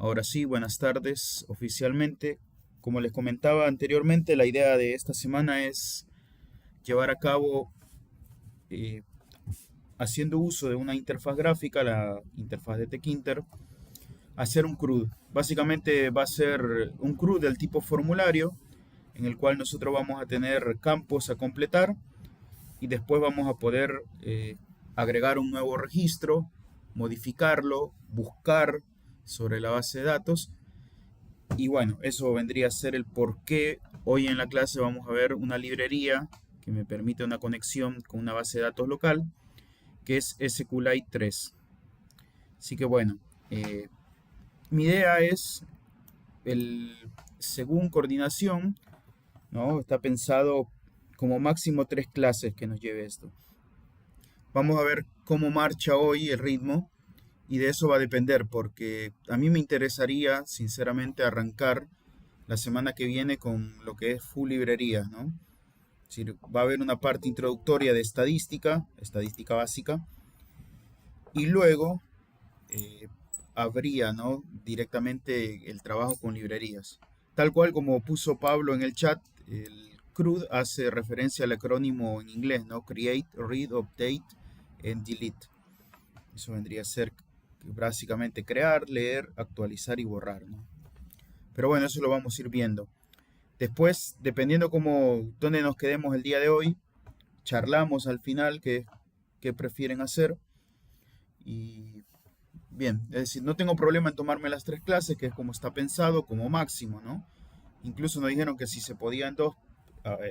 Ahora sí, buenas tardes oficialmente. Como les comentaba anteriormente, la idea de esta semana es llevar a cabo, eh, haciendo uso de una interfaz gráfica, la interfaz de Tkinter, hacer un CRUD. Básicamente va a ser un CRUD del tipo formulario, en el cual nosotros vamos a tener campos a completar y después vamos a poder agregar un nuevo registro, modificarlo, buscar sobre la base de datos. Y bueno, eso vendría a ser el por qué hoy en la clase vamos a ver una librería que me permite una conexión con una base de datos local, que es SQLite 3. Así que bueno, eh, mi idea es, según coordinación, ¿no? Está pensado como máximo 3 clases que nos lleve esto. Vamos a ver cómo marcha hoy el ritmo y de eso va a depender, porque a mí me interesaría, sinceramente, arrancar la semana que viene con lo que es full librería, ¿no? Es decir, va a haber una parte introductoria de estadística, estadística básica, y luego eh, habría, ¿no? Directamente el trabajo con librerías. Tal cual como puso Pablo en el chat, el CRUD hace referencia al acrónimo en inglés, ¿no? Create, Read, Update and Delete. Eso vendría a ser básicamente crear, leer, actualizar y borrar, ¿no? Pero bueno, eso lo vamos a ir viendo. Después, dependiendo dónde nos quedemos el día de hoy, charlamos al final qué prefieren hacer. Y bien, es decir, no tengo problema en tomarme las 3 clases, que es como está pensado, como máximo, ¿no? Incluso nos dijeron que si se podía en 2,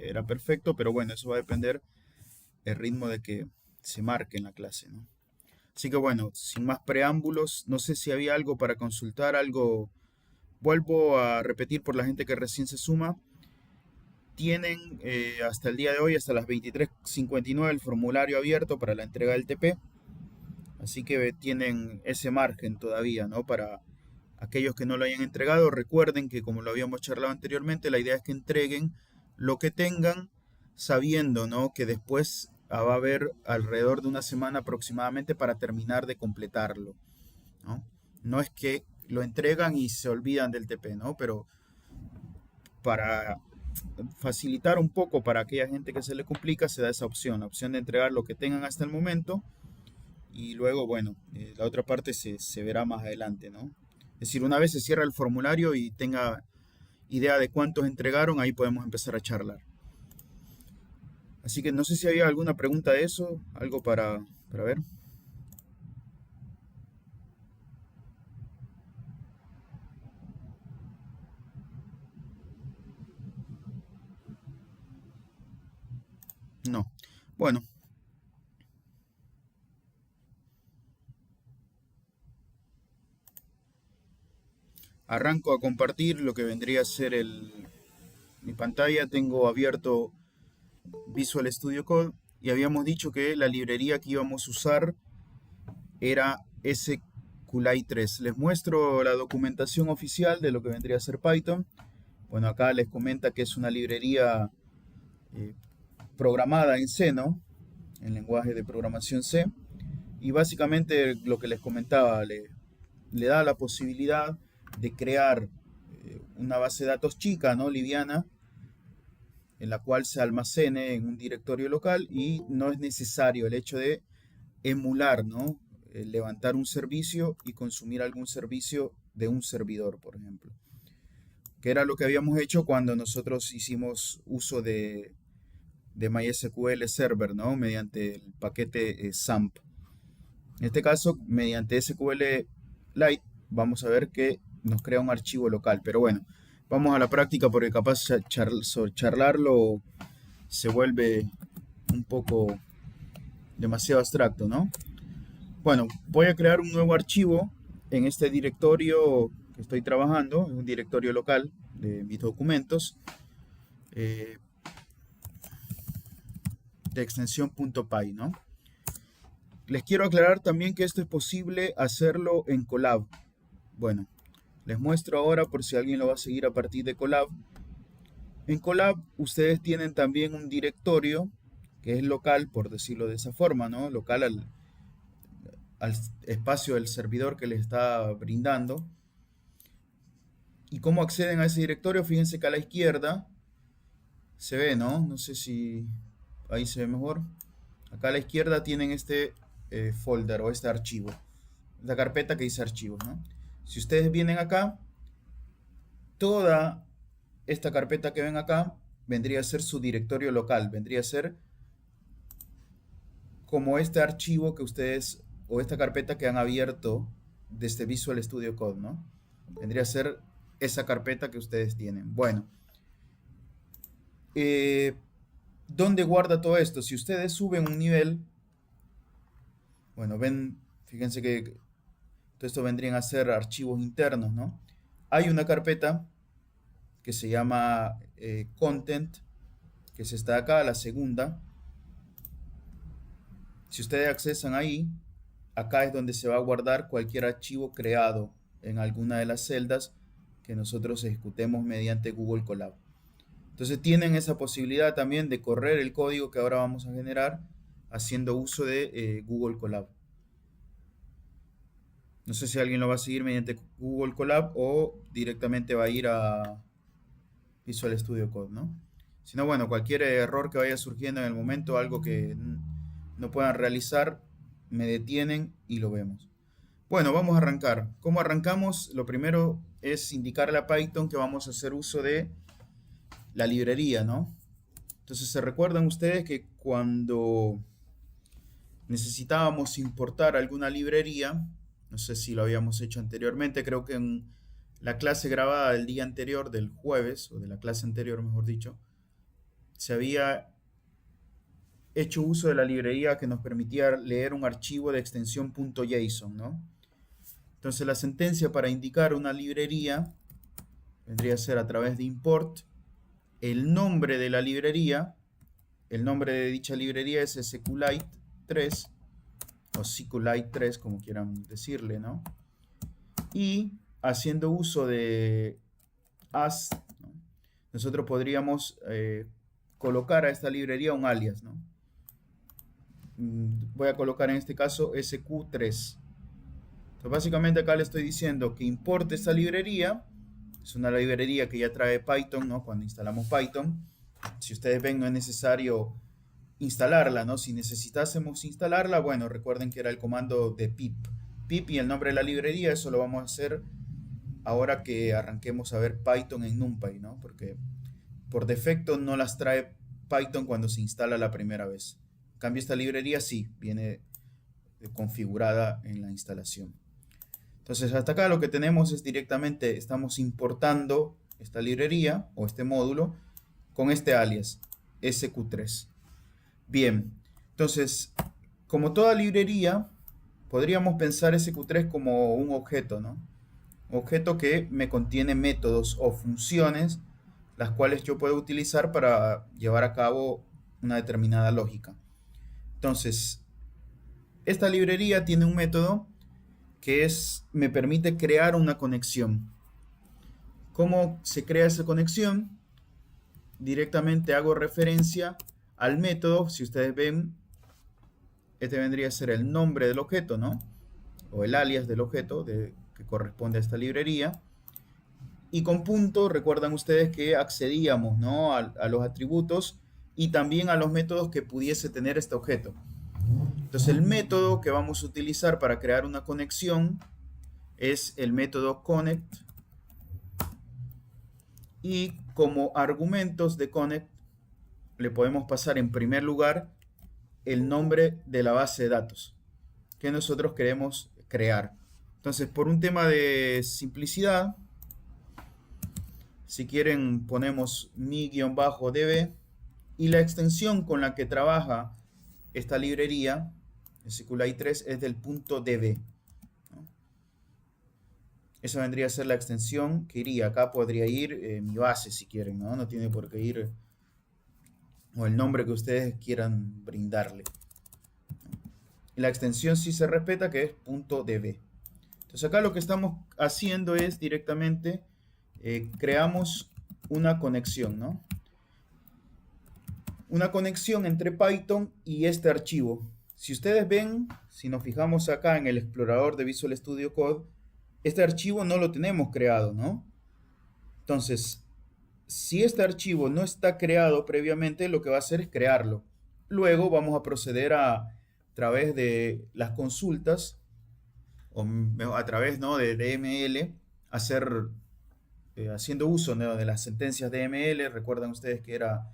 era perfecto, pero bueno, eso va a depender el ritmo de que se marque en la clase, ¿no? Así que bueno, sin más preámbulos, no sé si había algo para consultar, algo. Vuelvo a repetir por la gente que recién se suma. Tienen hasta el día de hoy, hasta las 23:59, el formulario abierto para la entrega del TP. Así que tienen ese margen todavía, ¿no? Para aquellos que no lo hayan entregado, recuerden que como lo habíamos charlado anteriormente, la idea es que entreguen lo que tengan, sabiendo, ¿no? Que después va a haber alrededor de una semana aproximadamente para terminar de completarlo, ¿no? No es que lo entregan y se olvidan del TP, ¿no? Pero para facilitar un poco para aquella gente que se le complica, se da esa opción, la opción de entregar lo que tengan hasta el momento y luego, bueno, la otra parte se verá más adelante, ¿no? Es decir, una vez se cierra el formulario y tenga idea de cuántos entregaron, ahí podemos empezar a charlar. Así que no sé si había alguna pregunta de eso, algo para ver. No. Bueno, arranco a compartir lo que vendría a ser mi pantalla. Tengo abierto Visual Studio Code y habíamos dicho que la librería que íbamos a usar era SQLite 3. Les muestro la documentación oficial de lo que vendría a ser Python. Bueno, acá les comenta que es una librería eh, programada en C, ¿no? En lenguaje de programación C. Y básicamente lo que les comentaba, le da la posibilidad de crear una base de datos chica, ¿no? Liviana, en la cual se almacene en un directorio local y no es necesario el hecho de emular, ¿no? Levantar un servicio y consumir algún servicio de un servidor, por ejemplo. Que era lo que habíamos hecho cuando nosotros hicimos uso de MySQL Server, ¿no? Mediante el paquete SAMP. En este caso, mediante SQLite, vamos a ver que nos crea un archivo local. Pero bueno, vamos a la práctica porque capaz charlarlo se vuelve un poco demasiado abstracto, ¿no? Bueno, voy a crear un nuevo archivo en este directorio que estoy trabajando, un directorio local de mis documentos, eh, de extensión .py, ¿no? Les quiero aclarar también que esto es posible hacerlo en Colab. Bueno, les muestro ahora por si alguien lo va a seguir a partir de Colab. En Colab ustedes tienen también un directorio que es local, por decirlo de esa forma, ¿no? Local al espacio del servidor que les está brindando. ¿Y cómo acceden a ese directorio? Fíjense que a la izquierda se ve, ¿no? No sé si ahí se ve mejor. Acá a la izquierda tienen este folder o este archivo, la carpeta que dice archivos, ¿no? Si ustedes vienen acá, toda esta carpeta que ven acá vendría a ser su directorio local, vendría a ser como este archivo que ustedes, o esta carpeta que han abierto desde Visual Studio Code, ¿no? Vendría a ser esa carpeta que ustedes tienen. Bueno, ¿dónde guarda todo esto? Si ustedes suben un nivel, bueno, ven, fíjense que todo esto vendrían a ser archivos internos, ¿no? Hay una carpeta que se llama Content, que es esta de acá, la segunda. Si ustedes accesan ahí, acá es donde se va a guardar cualquier archivo creado en alguna de las celdas que nosotros ejecutemos mediante Google Colab. Entonces tienen esa posibilidad también de correr el código que ahora vamos a generar haciendo uso de Google Colab. No sé si alguien lo va a seguir mediante Google Colab o directamente va a ir a Visual Studio Code, ¿no? Si no, bueno, cualquier error que vaya surgiendo en el momento, algo que no puedan realizar, me detienen y lo vemos. Bueno, vamos a arrancar. ¿Cómo arrancamos? Lo primero es indicarle a Python que vamos a hacer uso de la librería, ¿no? Entonces, ¿se recuerdan ustedes que cuando necesitábamos importar alguna librería, no sé si lo habíamos hecho anteriormente, creo que en la clase grabada del día anterior, del jueves, o de la clase anterior, mejor dicho, se había hecho uso de la librería que nos permitía leer un archivo de extensión .json, ¿no? Entonces la sentencia para indicar una librería vendría a ser a través de import el nombre de la librería. El nombre de dicha librería es SQLite 3 o SQLite 3, como quieran decirle, ¿no? Y haciendo uso de as, ¿no? Nosotros podríamos colocar a esta librería un alias, ¿no? Voy a colocar en este caso SQ3. Entonces básicamente acá le estoy diciendo que importe esta librería. Es una librería que ya trae Python, ¿no? Cuando instalamos Python. Si ustedes ven, no es necesario instalarla, ¿no? Si necesitásemos instalarla, bueno, recuerden que era el comando de pip. Pip y el nombre de la librería, eso lo vamos a hacer ahora que arranquemos a ver Python en NumPy, ¿no? Porque por defecto no las trae Python cuando se instala la primera vez. En cambio, esta librería sí viene configurada en la instalación. Entonces, hasta acá lo que tenemos es directamente, estamos importando esta librería o este módulo con este alias, SQ3. Bien, entonces, como toda librería, podríamos pensar SQ3 como un objeto, ¿no? Un objeto que me contiene métodos o funciones, las cuales yo puedo utilizar para llevar a cabo una determinada lógica. Entonces, esta librería tiene un método que me permite crear una conexión. ¿Cómo se crea esa conexión? Directamente hago referencia al método. Si ustedes ven, este vendría a ser el nombre del objeto, ¿no? O el alias del objeto que corresponde a esta librería. Y con punto, recuerdan ustedes que accedíamos, ¿no? a los atributos y también a los métodos que pudiese tener este objeto. Entonces el método que vamos a utilizar para crear una conexión es el método connect, y como argumentos de connect le podemos pasar en primer lugar el nombre de la base de datos que nosotros queremos crear. Entonces, por un tema de simplicidad, si quieren ponemos mi-db, y la extensión con la que trabaja esta librería SQLite 3 es del .db, ¿no? Esa vendría a ser la extensión que iría. Acá podría ir mi base si quieren, ¿no? No tiene por qué ir o el nombre que ustedes quieran brindarle. Y la extensión sí se respeta, que es .db. Entonces acá lo que estamos haciendo es directamente creamos una conexión, ¿no? Una conexión entre Python y este archivo. Si ustedes ven, si nos fijamos acá en el explorador de Visual Studio Code, este archivo no lo tenemos creado, ¿no? Entonces, si este archivo no está creado previamente, lo que va a hacer es crearlo. Luego vamos a proceder a través de las consultas, o a través, ¿no?, de DML, hacer, haciendo uso, ¿no?, de las sentencias DML. Recuerdan ustedes que era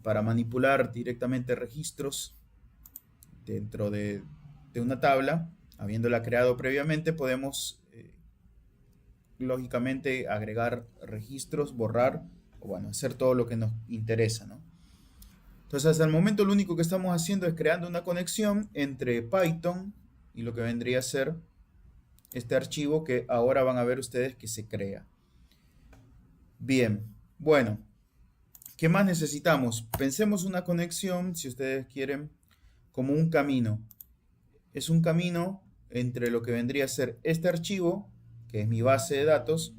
para manipular directamente registros dentro de una tabla. Habiéndola creado previamente, podemos lógicamente agregar registros, borrar, o bueno, hacer todo lo que nos interesa, ¿no? Entonces, hasta el momento lo único que estamos haciendo es creando una conexión entre Python y lo que vendría a ser este archivo que ahora van a ver ustedes que se crea. Bien, bueno, ¿qué más necesitamos? Pensemos una conexión, si ustedes quieren, como un camino. Es un camino entre lo que vendría a ser este archivo, que es mi base de datos,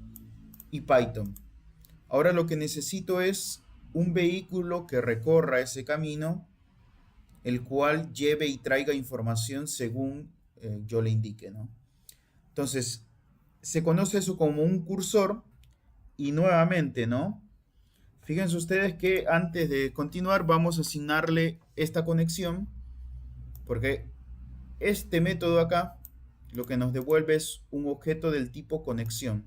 y Python. Ahora lo que necesito es un vehículo que recorra ese camino, el cual lleve y traiga información según yo le indique, ¿no? Entonces, se conoce eso como un cursor y nuevamente, ¿no? Fíjense ustedes que antes de continuar vamos a asignarle esta conexión, porque este método acá lo que nos devuelve es un objeto del tipo conexión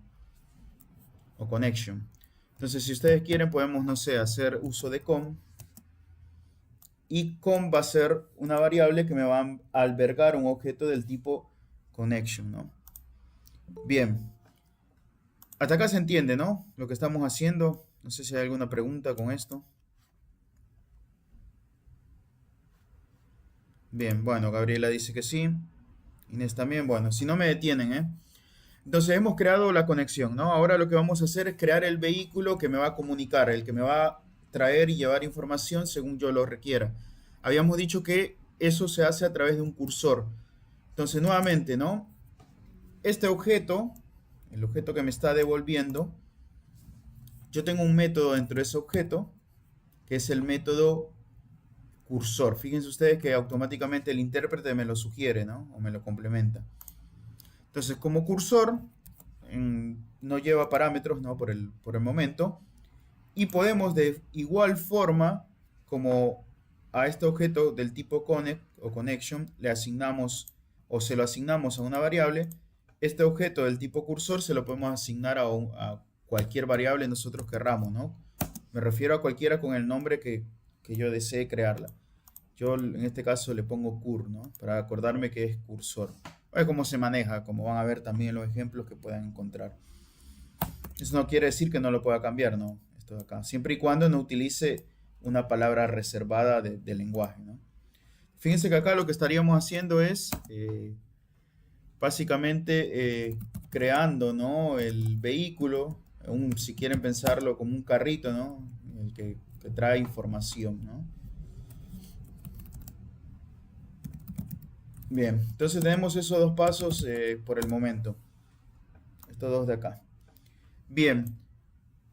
o connection. Entonces, si ustedes quieren, podemos, no sé, hacer uso de com. Y com va a ser una variable que me va a albergar un objeto del tipo connection, ¿no? Bien. Hasta acá se entiende, ¿no? Lo que estamos haciendo. No sé si hay alguna pregunta con esto. Bien, bueno, Gabriela dice que sí. Inés también, bueno, si no me detienen, ¿eh? Entonces hemos creado la conexión, ¿no? Ahora lo que vamos a hacer es crear el vehículo que me va a comunicar, el que me va a traer y llevar información según yo lo requiera. Habíamos dicho que eso se hace a través de un cursor. Entonces, nuevamente, ¿no? Este objeto, el objeto que me está devolviendo, yo tengo un método dentro de ese objeto, que es el método cursor. Fíjense ustedes que automáticamente el intérprete me lo sugiere, ¿no? O me lo complementa. Entonces, como cursor, no lleva parámetros, ¿no? Por el momento. Y podemos de igual forma, como a este objeto del tipo connect o connection, le asignamos o se lo asignamos a una variable, este objeto del tipo cursor se lo podemos asignar a cualquier variable nosotros querramos, ¿no? Me refiero a cualquiera con el nombre que yo desee crearla. Yo en este caso le pongo cur, ¿no? Para acordarme que es cursor. Es cómo se maneja, como van a ver también en los ejemplos que puedan encontrar. Eso no quiere decir que no lo pueda cambiar, ¿no? Esto de acá. Siempre y cuando no utilice una palabra reservada de lenguaje, ¿no? Fíjense que acá lo que estaríamos haciendo es básicamente creando, ¿no?, el vehículo, si quieren pensarlo como un carrito, ¿no?, el que trae información, ¿no? Bien, entonces tenemos esos dos pasos por el momento. Estos dos de acá. Bien,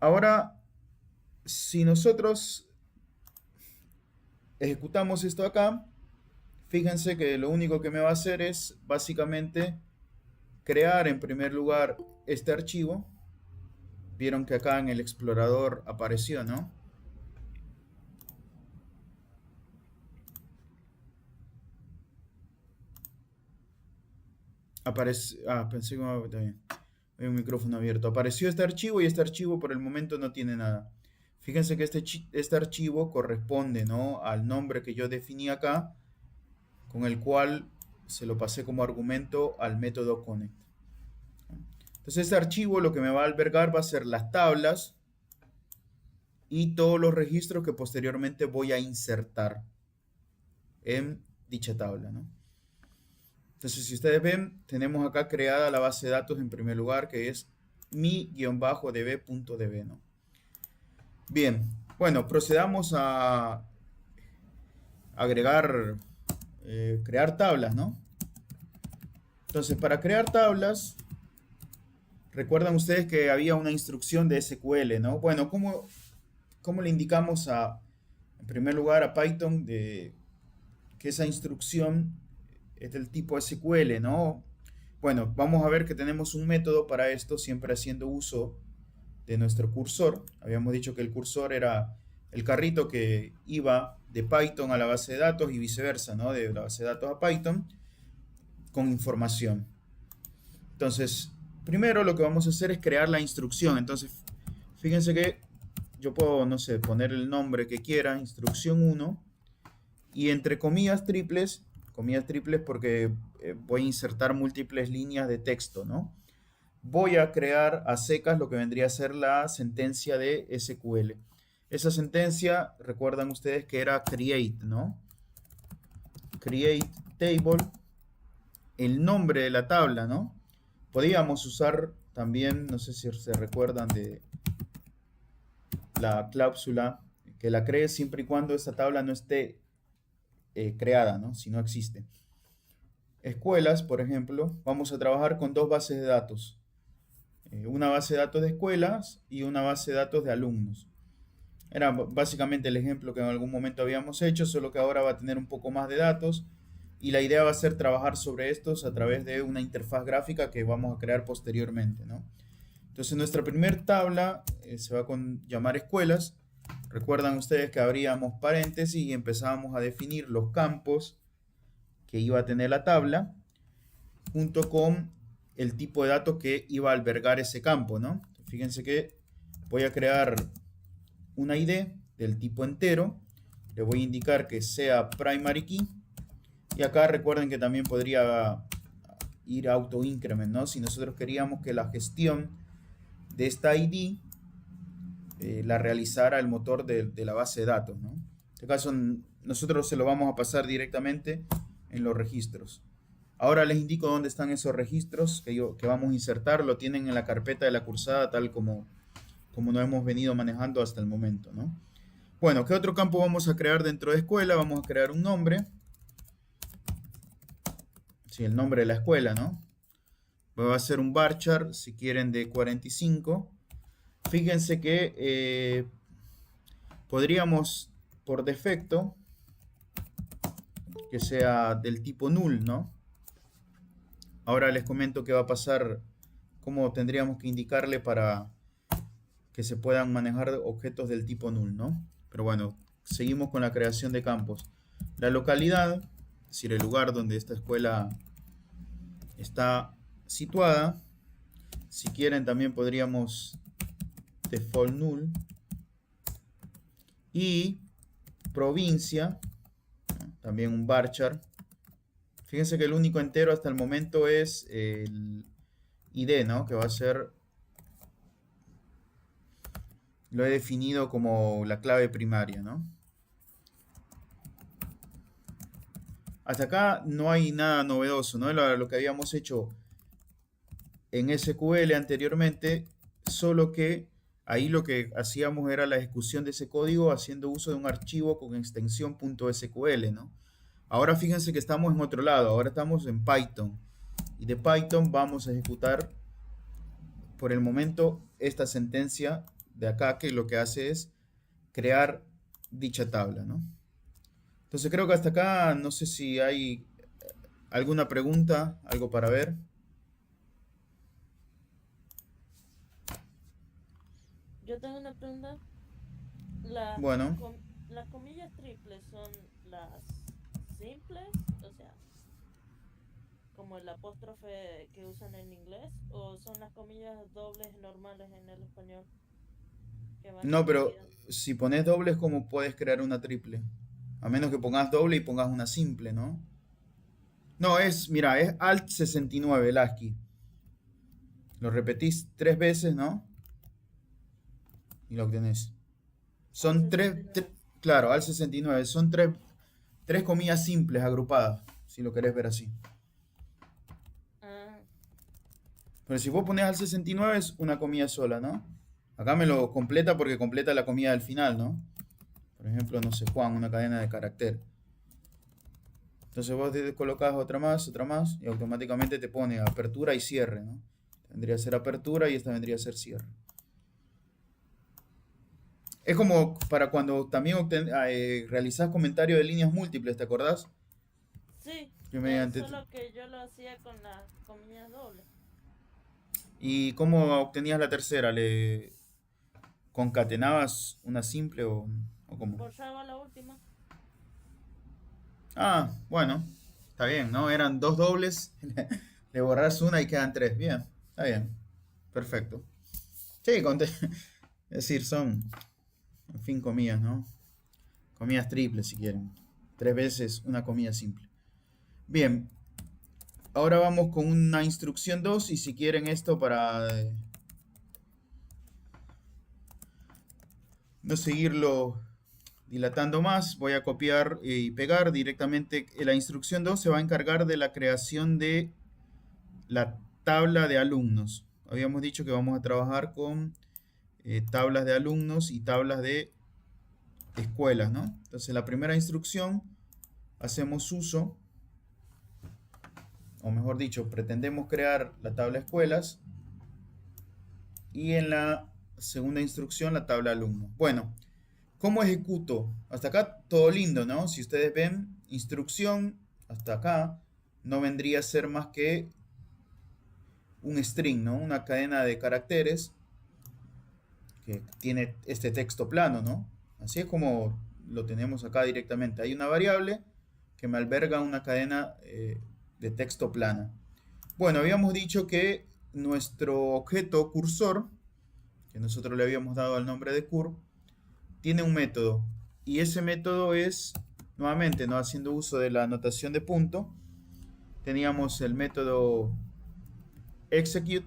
ahora si nosotros ejecutamos esto acá, fíjense que lo único que me va a hacer es básicamente crear en primer lugar este archivo. Vieron que acá en el explorador apareció, ¿no? Aparece, pensé que también hay un micrófono abierto. Apareció este archivo y este archivo por el momento no tiene nada. Fíjense que este archivo corresponde, ¿no?, al nombre que yo definí acá, con el cual se lo pasé como argumento al método connect. Entonces este archivo lo que me va a albergar va a ser las tablas y todos los registros que posteriormente voy a insertar en dicha tabla, ¿no? Entonces, si ustedes ven, tenemos acá creada la base de datos en primer lugar, que es mi-db.db, ¿no? Bien, bueno, procedamos a agregar, crear tablas, ¿no? Entonces, para crear tablas, recuerdan ustedes que había una instrucción de SQL, ¿no? Bueno, ¿cómo le indicamos en primer lugar a Python que esa instrucción es del tipo SQL, ¿no? Bueno, vamos a ver que tenemos un método para esto, siempre haciendo uso de nuestro cursor. Habíamos dicho que el cursor era el carrito que iba de Python a la base de datos y viceversa, ¿no? De la base de datos a Python con información. Entonces, primero lo que vamos a hacer es crear la instrucción. Entonces, fíjense que yo puedo, no sé, poner el nombre que quiera, instrucción 1, y entre comillas triples porque voy a insertar múltiples líneas de texto, ¿no? Voy a crear a secas lo que vendría a ser la sentencia de SQL. Esa sentencia, recuerdan ustedes que era create, ¿no? Create table, el nombre de la tabla, ¿no? Podríamos usar también, no sé si se recuerdan de la cláusula, que la cree siempre y cuando esa tabla no esté creada, ¿no? Si no existe. Escuelas, por ejemplo, vamos a trabajar con dos bases de datos. Una base de datos de escuelas y una base de datos de alumnos. Era básicamente el ejemplo que en algún momento habíamos hecho, solo que ahora va a tener un poco más de datos y la idea va a ser trabajar sobre estos a través de una interfaz gráfica que vamos a crear posteriormente, ¿no? Entonces nuestra primera tabla se va a llamar escuelas. Recuerdan ustedes que abríamos paréntesis y empezábamos a definir los campos que iba a tener la tabla junto con el tipo de datos que iba a albergar ese campo, ¿no? Fíjense que voy a crear una ID del tipo entero, le voy a indicar que sea primary key y acá recuerden que también podría ir auto increment, ¿no? Si nosotros queríamos que la gestión de esta ID la realizara el motor de la base de datos, ¿no? En este caso nosotros se lo vamos a pasar directamente en los registros. Ahora les indico dónde están esos registros que vamos a insertar. Lo tienen en la carpeta de la cursada tal como nos hemos venido manejando hasta el momento, ¿no? Bueno, ¿qué otro campo vamos a crear dentro de escuela? Vamos a crear un nombre. Sí, el nombre de la escuela, ¿no? Va a ser un varchar, si quieren, de 45. Fíjense que podríamos, por defecto, que sea del tipo null, ¿no? Ahora les comento qué va a pasar, cómo tendríamos que indicarle para que se puedan manejar objetos del tipo null, ¿no? Pero bueno, seguimos con la creación de campos. La localidad, es decir, el lugar donde esta escuela está situada. Si quieren también podríamos default null. Y provincia, también un varchar. Fíjense que el único entero hasta el momento es el ID, ¿no? Que va a ser, lo he definido como la clave primaria, ¿no? Hasta acá no hay nada novedoso, ¿no? Lo que habíamos hecho en SQL anteriormente, solo que ahí lo que hacíamos era la ejecución de ese código haciendo uso de un archivo con extensión .sql, ¿no? Ahora fíjense que estamos en otro lado, ahora estamos en Python. Y de Python vamos a ejecutar por el momento esta sentencia de acá que lo que hace es crear dicha tabla, ¿no? Entonces creo que hasta acá no sé si hay alguna pregunta, algo para ver. Yo tengo una pregunta. Las, Bueno, com- las comillas triples son las simples, o sea, como el apóstrofe que usan en inglés, o son las comillas dobles normales en el español que van no, pero incluidas. si pones dobles, ¿cómo puedes crear una triple? A menos que pongas doble y pongas una simple, ¿no? No, mira, es Alt 69 el ASCII. Lo repetís 3 veces, ¿no? Y lo obtenés. Al Son sesenta y nueve. claro, Alt 69, son tres comillas simples agrupadas, si lo querés ver así. Ah, Pero si vos pones Alt 69 es una comilla sola, ¿no? Acá me lo completa porque completa la comilla del final, ¿no? Por ejemplo, no sé, Juan, una cadena de carácter. Entonces vos te colocas otra más y automáticamente te pone apertura y cierre, ¿no? Vendría a ser apertura y esta vendría a ser cierre. Es como para cuando también realizás comentario de líneas múltiples, ¿te acordás? sí, Que mediante, solo que yo lo hacía con las comillas dobles. ¿Y cómo obtenías la tercera? ¿Concatenabas una simple o cómo? Borraba la última. Ah, bueno, está bien, ¿no? Eran dos dobles, le borras una y quedan tres. Bien, está bien, perfecto. Sí, es decir, son, en fin, comidas, ¿no? Comidas triples si quieren. Tres veces una comida simple. Bien, ahora vamos con una instrucción 2 y si quieren esto para no seguirlo dilatando más, voy a copiar y pegar directamente. La instrucción 2 se va a encargar de la creación de la tabla de alumnos. Habíamos dicho que vamos a trabajar con tablas de alumnos y tablas de escuelas, ¿no? Entonces la primera instrucción hacemos uso, o mejor dicho, pretendemos crear la tabla escuelas y en la segunda instrucción la tabla alumnos. Bueno, ¿cómo ejecuto? Hasta acá todo lindo, ¿no? Si ustedes ven, instrucción hasta acá no vendría a ser más que un string, ¿no? Una cadena de caracteres que tiene este texto plano, ¿no? Así es como lo tenemos acá directamente. Hay una variable que me alberga una cadena de texto plana. Bueno, habíamos dicho que nuestro objeto cursor, que nosotros le habíamos dado el nombre de cur, tiene un método. Y ese método es, nuevamente, ¿no? Haciendo uso de la notación de punto, teníamos el método execute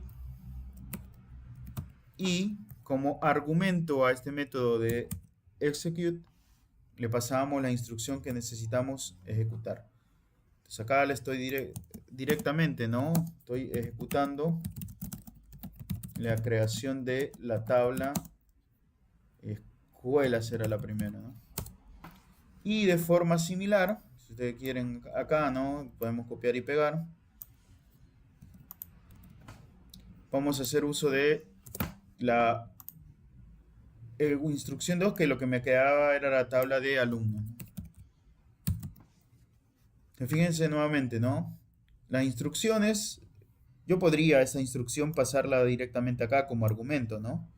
y como argumento a este método de execute le pasábamos la instrucción que necesitamos ejecutar. Entonces acá le estoy directamente, ¿no? Estoy ejecutando la creación de la tabla escuela será la primera, ¿no? Y de forma similar, si ustedes quieren acá, ¿no? Podemos copiar y pegar. Vamos a hacer uso de la instrucción 2, que lo que me quedaba era la tabla de alumnos. Fíjense nuevamente, ¿no? Las instrucciones, yo podría esa instrucción pasarla directamente acá como argumento, ¿no?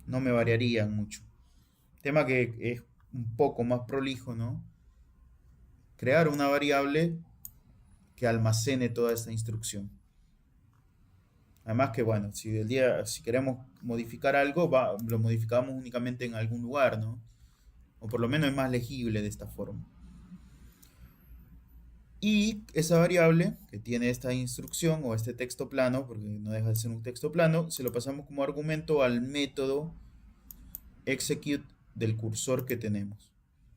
No me variarían mucho. Tema que es un poco más prolijo, ¿no? Crear una variable que almacene toda esta instrucción. Además que, bueno, si queremos modificar algo, lo modificamos únicamente en algún lugar, ¿no? O por lo menos es más legible de esta forma. Y esa variable que tiene esta instrucción o este texto plano, porque no deja de ser un texto plano, se lo pasamos como argumento al método execute del cursor que tenemos.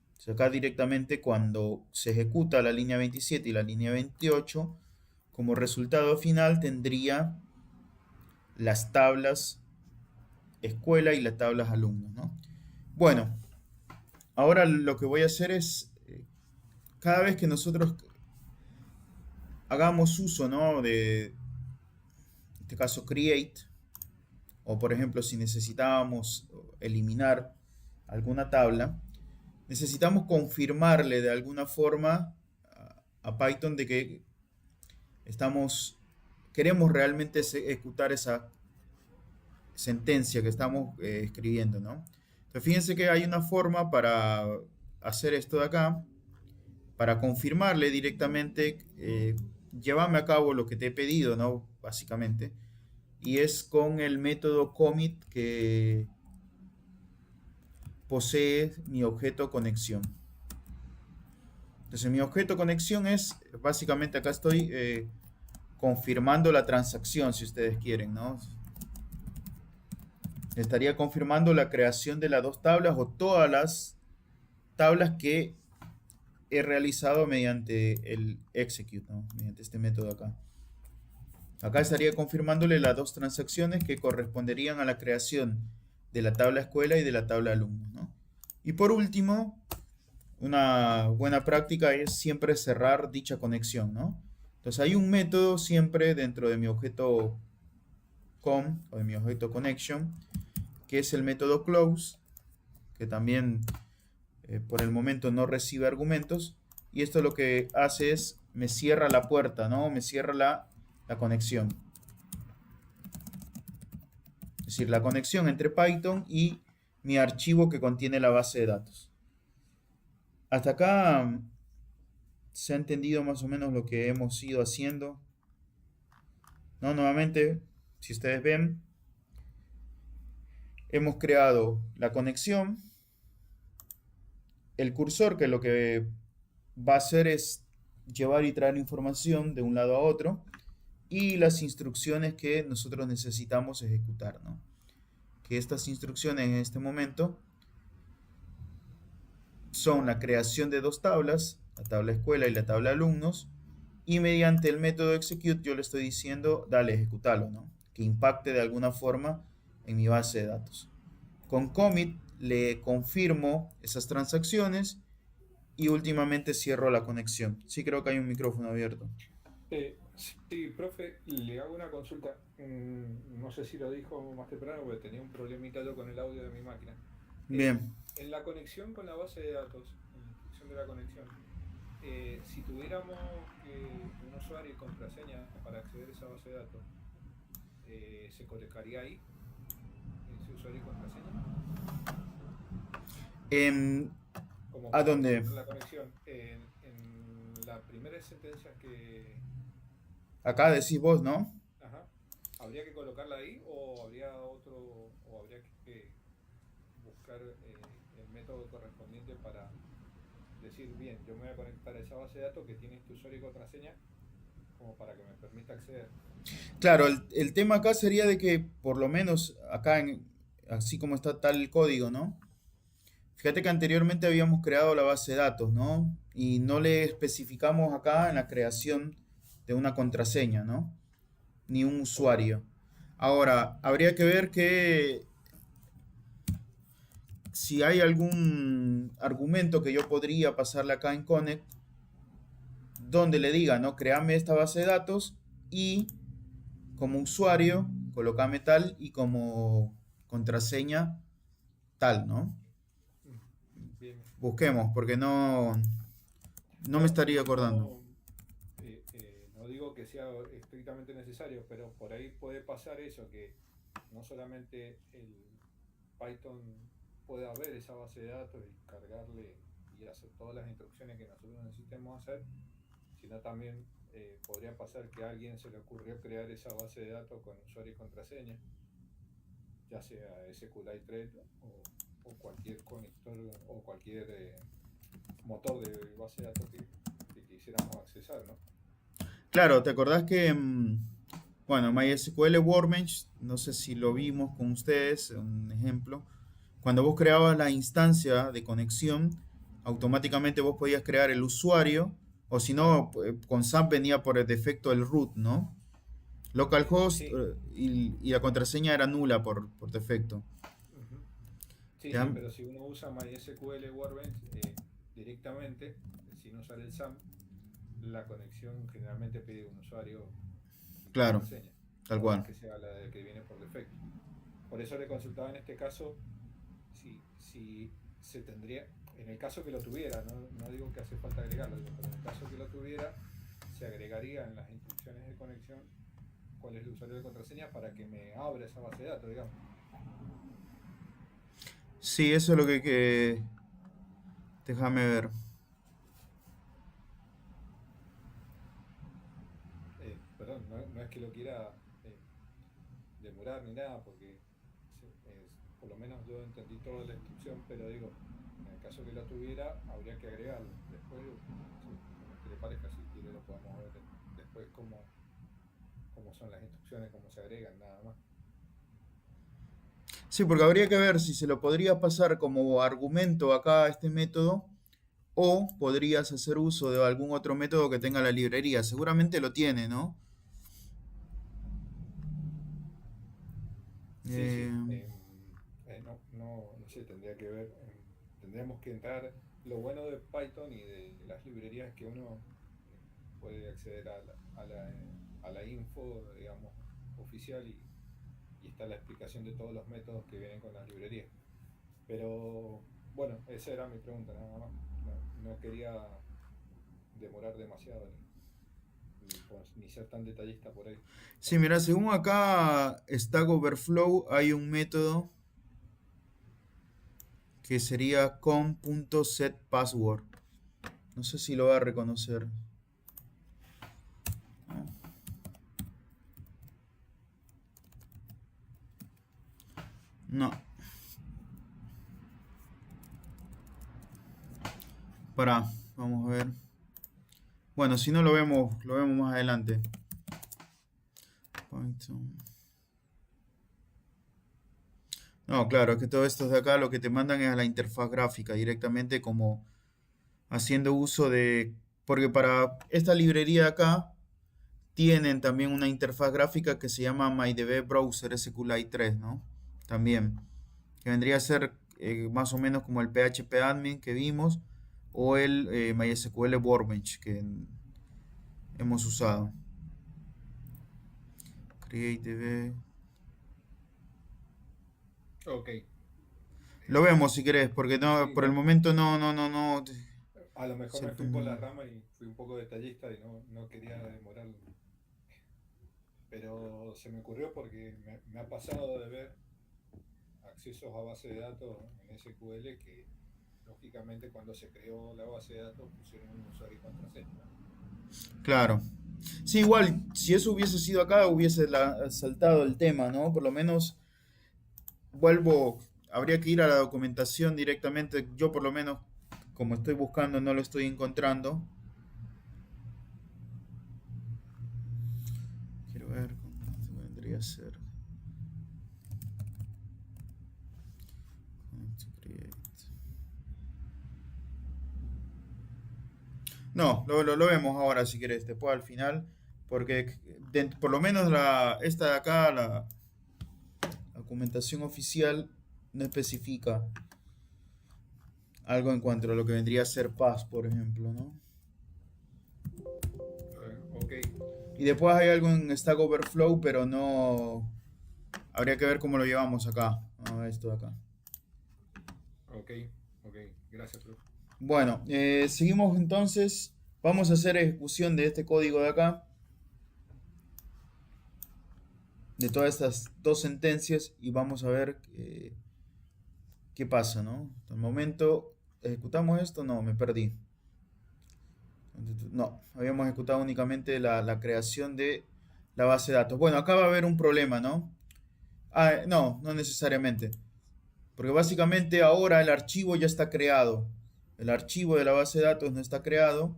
Entonces acá directamente cuando se ejecuta la línea 27 y la línea 28, como resultado final tendría las tablas escuela y las tablas alumnos, ¿no? Bueno, ahora lo que voy a hacer es, cada vez que nosotros hagamos uso, ¿no? De, en este caso, create, o por ejemplo, si necesitábamos eliminar alguna tabla, necesitamos confirmarle de alguna forma a Python de que queremos realmente ejecutar esa sentencia que estamos escribiendo, ¿no? Entonces, fíjense que hay una forma para hacer esto de acá, para confirmarle directamente, llévame a cabo lo que te he pedido, ¿no? Básicamente. Y es con el método commit que posee mi objeto conexión. Entonces mi objeto conexión es, básicamente acá estoy confirmando la transacción, si ustedes quieren, ¿no? Estaría confirmando la creación de las dos tablas o todas las tablas que he realizado mediante el execute, ¿no? Mediante este método acá. Acá estaría confirmándole las dos transacciones que corresponderían a la creación de la tabla escuela y de la tabla alumnos, ¿no? Y por último, una buena práctica es siempre cerrar dicha conexión, ¿no? Entonces hay un método siempre dentro de mi objeto com o de mi objeto connection, que es el método close, que también por el momento no recibe argumentos, y esto lo que hace es me cierra la puerta, ¿no? Me cierra la conexión. Es decir, la conexión entre Python y mi archivo que contiene la base de datos. Hasta acá se ha entendido más o menos lo que hemos ido haciendo, ¿no? Nuevamente, si ustedes ven, hemos creado la conexión, el cursor, que lo que va a hacer es llevar y traer información de un lado a otro, y las instrucciones que nosotros necesitamos ejecutar, ¿no? Que estas instrucciones en este momento son la creación de dos tablas, la tabla escuela y la tabla alumnos, y mediante el método execute yo le estoy diciendo, dale, ejecutalo, ¿no? Que impacte de alguna forma en mi base de datos. Con commit le confirmo esas transacciones y últimamente cierro la conexión. Sí, creo que hay un micrófono abierto. Sí, profe, le hago una consulta. No sé si lo dijo más temprano porque tenía un problemita yo con el audio de mi máquina. Bien. En la conexión con la base de datos, en la instrucción de la conexión, si tuviéramos un usuario y contraseña para acceder a esa base de datos, ¿se colocaría ahí ese usuario y contraseña? Como ¿A para dónde? acceder a la conexión. En las primeras sentencias que... Acá decís vos, ¿no? Ajá. ¿Habría que colocarla ahí o habría otro, o habría que buscar el método correspondiente para decir, bien, yo me voy a conectar a esa base de datos que tiene este usuario y contraseña como para que me permita acceder? Claro, el tema acá sería de que por lo menos acá, así como está tal el código, ¿no? Fíjate que anteriormente habíamos creado la base de datos, ¿no? Y no le especificamos acá en la creación de una contraseña, ¿no? Ni un Ok. usuario. Ahora, habría que ver que si hay algún argumento que yo podría pasarle acá en Connect, donde le diga, ¿no? Créame esta base de datos y como usuario, colocame tal y como contraseña tal, ¿no? Bien. Busquemos, porque no me No, estaría acordando. no digo que sea estrictamente necesario, pero por ahí puede pasar eso, que no solamente el Python pueda ver esa base de datos y cargarle y hacer todas las instrucciones que nosotros necesitemos hacer, sino también podría pasar que a alguien se le ocurrió crear esa base de datos con usuario y contraseña, ya sea SQLite Thread o cualquier conector o cualquier motor de base de datos que quisiéramos accesar, ¿no? Claro, ¿te acordás que, bueno, MySQL Workbench, no sé si lo vimos con ustedes, un ejemplo, cuando vos creabas la instancia de conexión, automáticamente vos podías crear el usuario, o si no, con SAP venía por defecto el root, ¿no? Localhost Sí, y la contraseña era nula por defecto. uh-huh. Sí, ¿Te sí, dan? pero si uno usa MySQL Workbench directamente, sin usar el SAM, la conexión generalmente pide un usuario y Claro, contraseña, tal por más cual. que sea la que viene por defecto. Por eso le consultaba en este caso si se tendría, en el caso que lo tuviera, no digo que hace falta agregarlo, digo, pero en el caso que lo tuviera, se agregaría en las instrucciones de conexión cuál es el usuario de contraseña para que me abra esa base de datos, digamos. Sí, eso es lo déjame ver. Perdón, no es que lo quiera demorar ni nada, porque por lo menos yo entendí toda la instrucción, pero digo, en el caso que lo tuviera, habría que agregarlo. Después, como que le parezca, si quiere lo podemos ver después cómo son las instrucciones, cómo se agregan, nada más. Sí, porque habría que ver si se lo podría pasar como argumento acá a este método o podrías hacer uso de algún otro método que tenga la librería. Seguramente lo tiene, ¿no? Sí, Eh, sí. No sé, tendría que ver. Tendríamos que entrar. Lo bueno de Python y de las librerías es que uno puede acceder a la info, digamos, oficial y está la explicación de todos los métodos que vienen con las librerías. Pero bueno, esa era mi pregunta nada más. No quería demorar demasiado ni ser tan detallista por ahí. sí, mira, según acá Stack Overflow hay un método que sería com.setPassword. No sé si lo va a reconocer. No. Vamos a ver. Bueno, si no lo vemos más adelante. Python. No, claro, es que todo esto de acá lo que te mandan es a la interfaz gráfica directamente, como haciendo uso de... Porque para esta librería de acá tienen también una interfaz gráfica que se llama MyDB Browser SQLite 3, ¿no? También, que vendría a ser más o menos como el PHP Admin que vimos o el MySQL Workbench que hemos usado. CreateDB. Ok. Lo vemos si querés, porque no, Sí, por el momento no. a lo mejor me Cierto, fui por la rama y fui un poco detallista y no quería demorar. Pero se me ocurrió porque me ha pasado de ver accesos a base de datos en SQL que lógicamente cuando se creó la base de datos pusieron un usuario y contraseña. Claro. Sí, igual, si eso hubiese sido acá, hubiese saltado el tema, ¿no? Por lo menos habría que ir a la documentación directamente. Yo por lo menos, como estoy buscando, no lo estoy encontrando. Quiero ver cómo vendría a ser. No, lo vemos ahora si querés, después al final, porque por lo menos esta de acá, la documentación oficial, no especifica algo en cuanto a lo que vendría a ser paz, por ejemplo, ¿no? Ok. Y después hay algo en Stack Overflow, pero no... Habría que ver cómo lo llevamos acá, a esto de acá. Ok. Gracias, profe. Bueno, seguimos entonces. Vamos a hacer ejecución de este código de acá, de todas estas dos sentencias, y vamos a ver qué pasa, ¿no? Hasta el momento, ¿ejecutamos esto? No, me perdí. No, habíamos ejecutado únicamente la creación de la base de datos. Bueno, acá va a haber un problema, ¿no? No necesariamente. Porque básicamente ahora el archivo ya está creado. El archivo de la base de datos no está creado.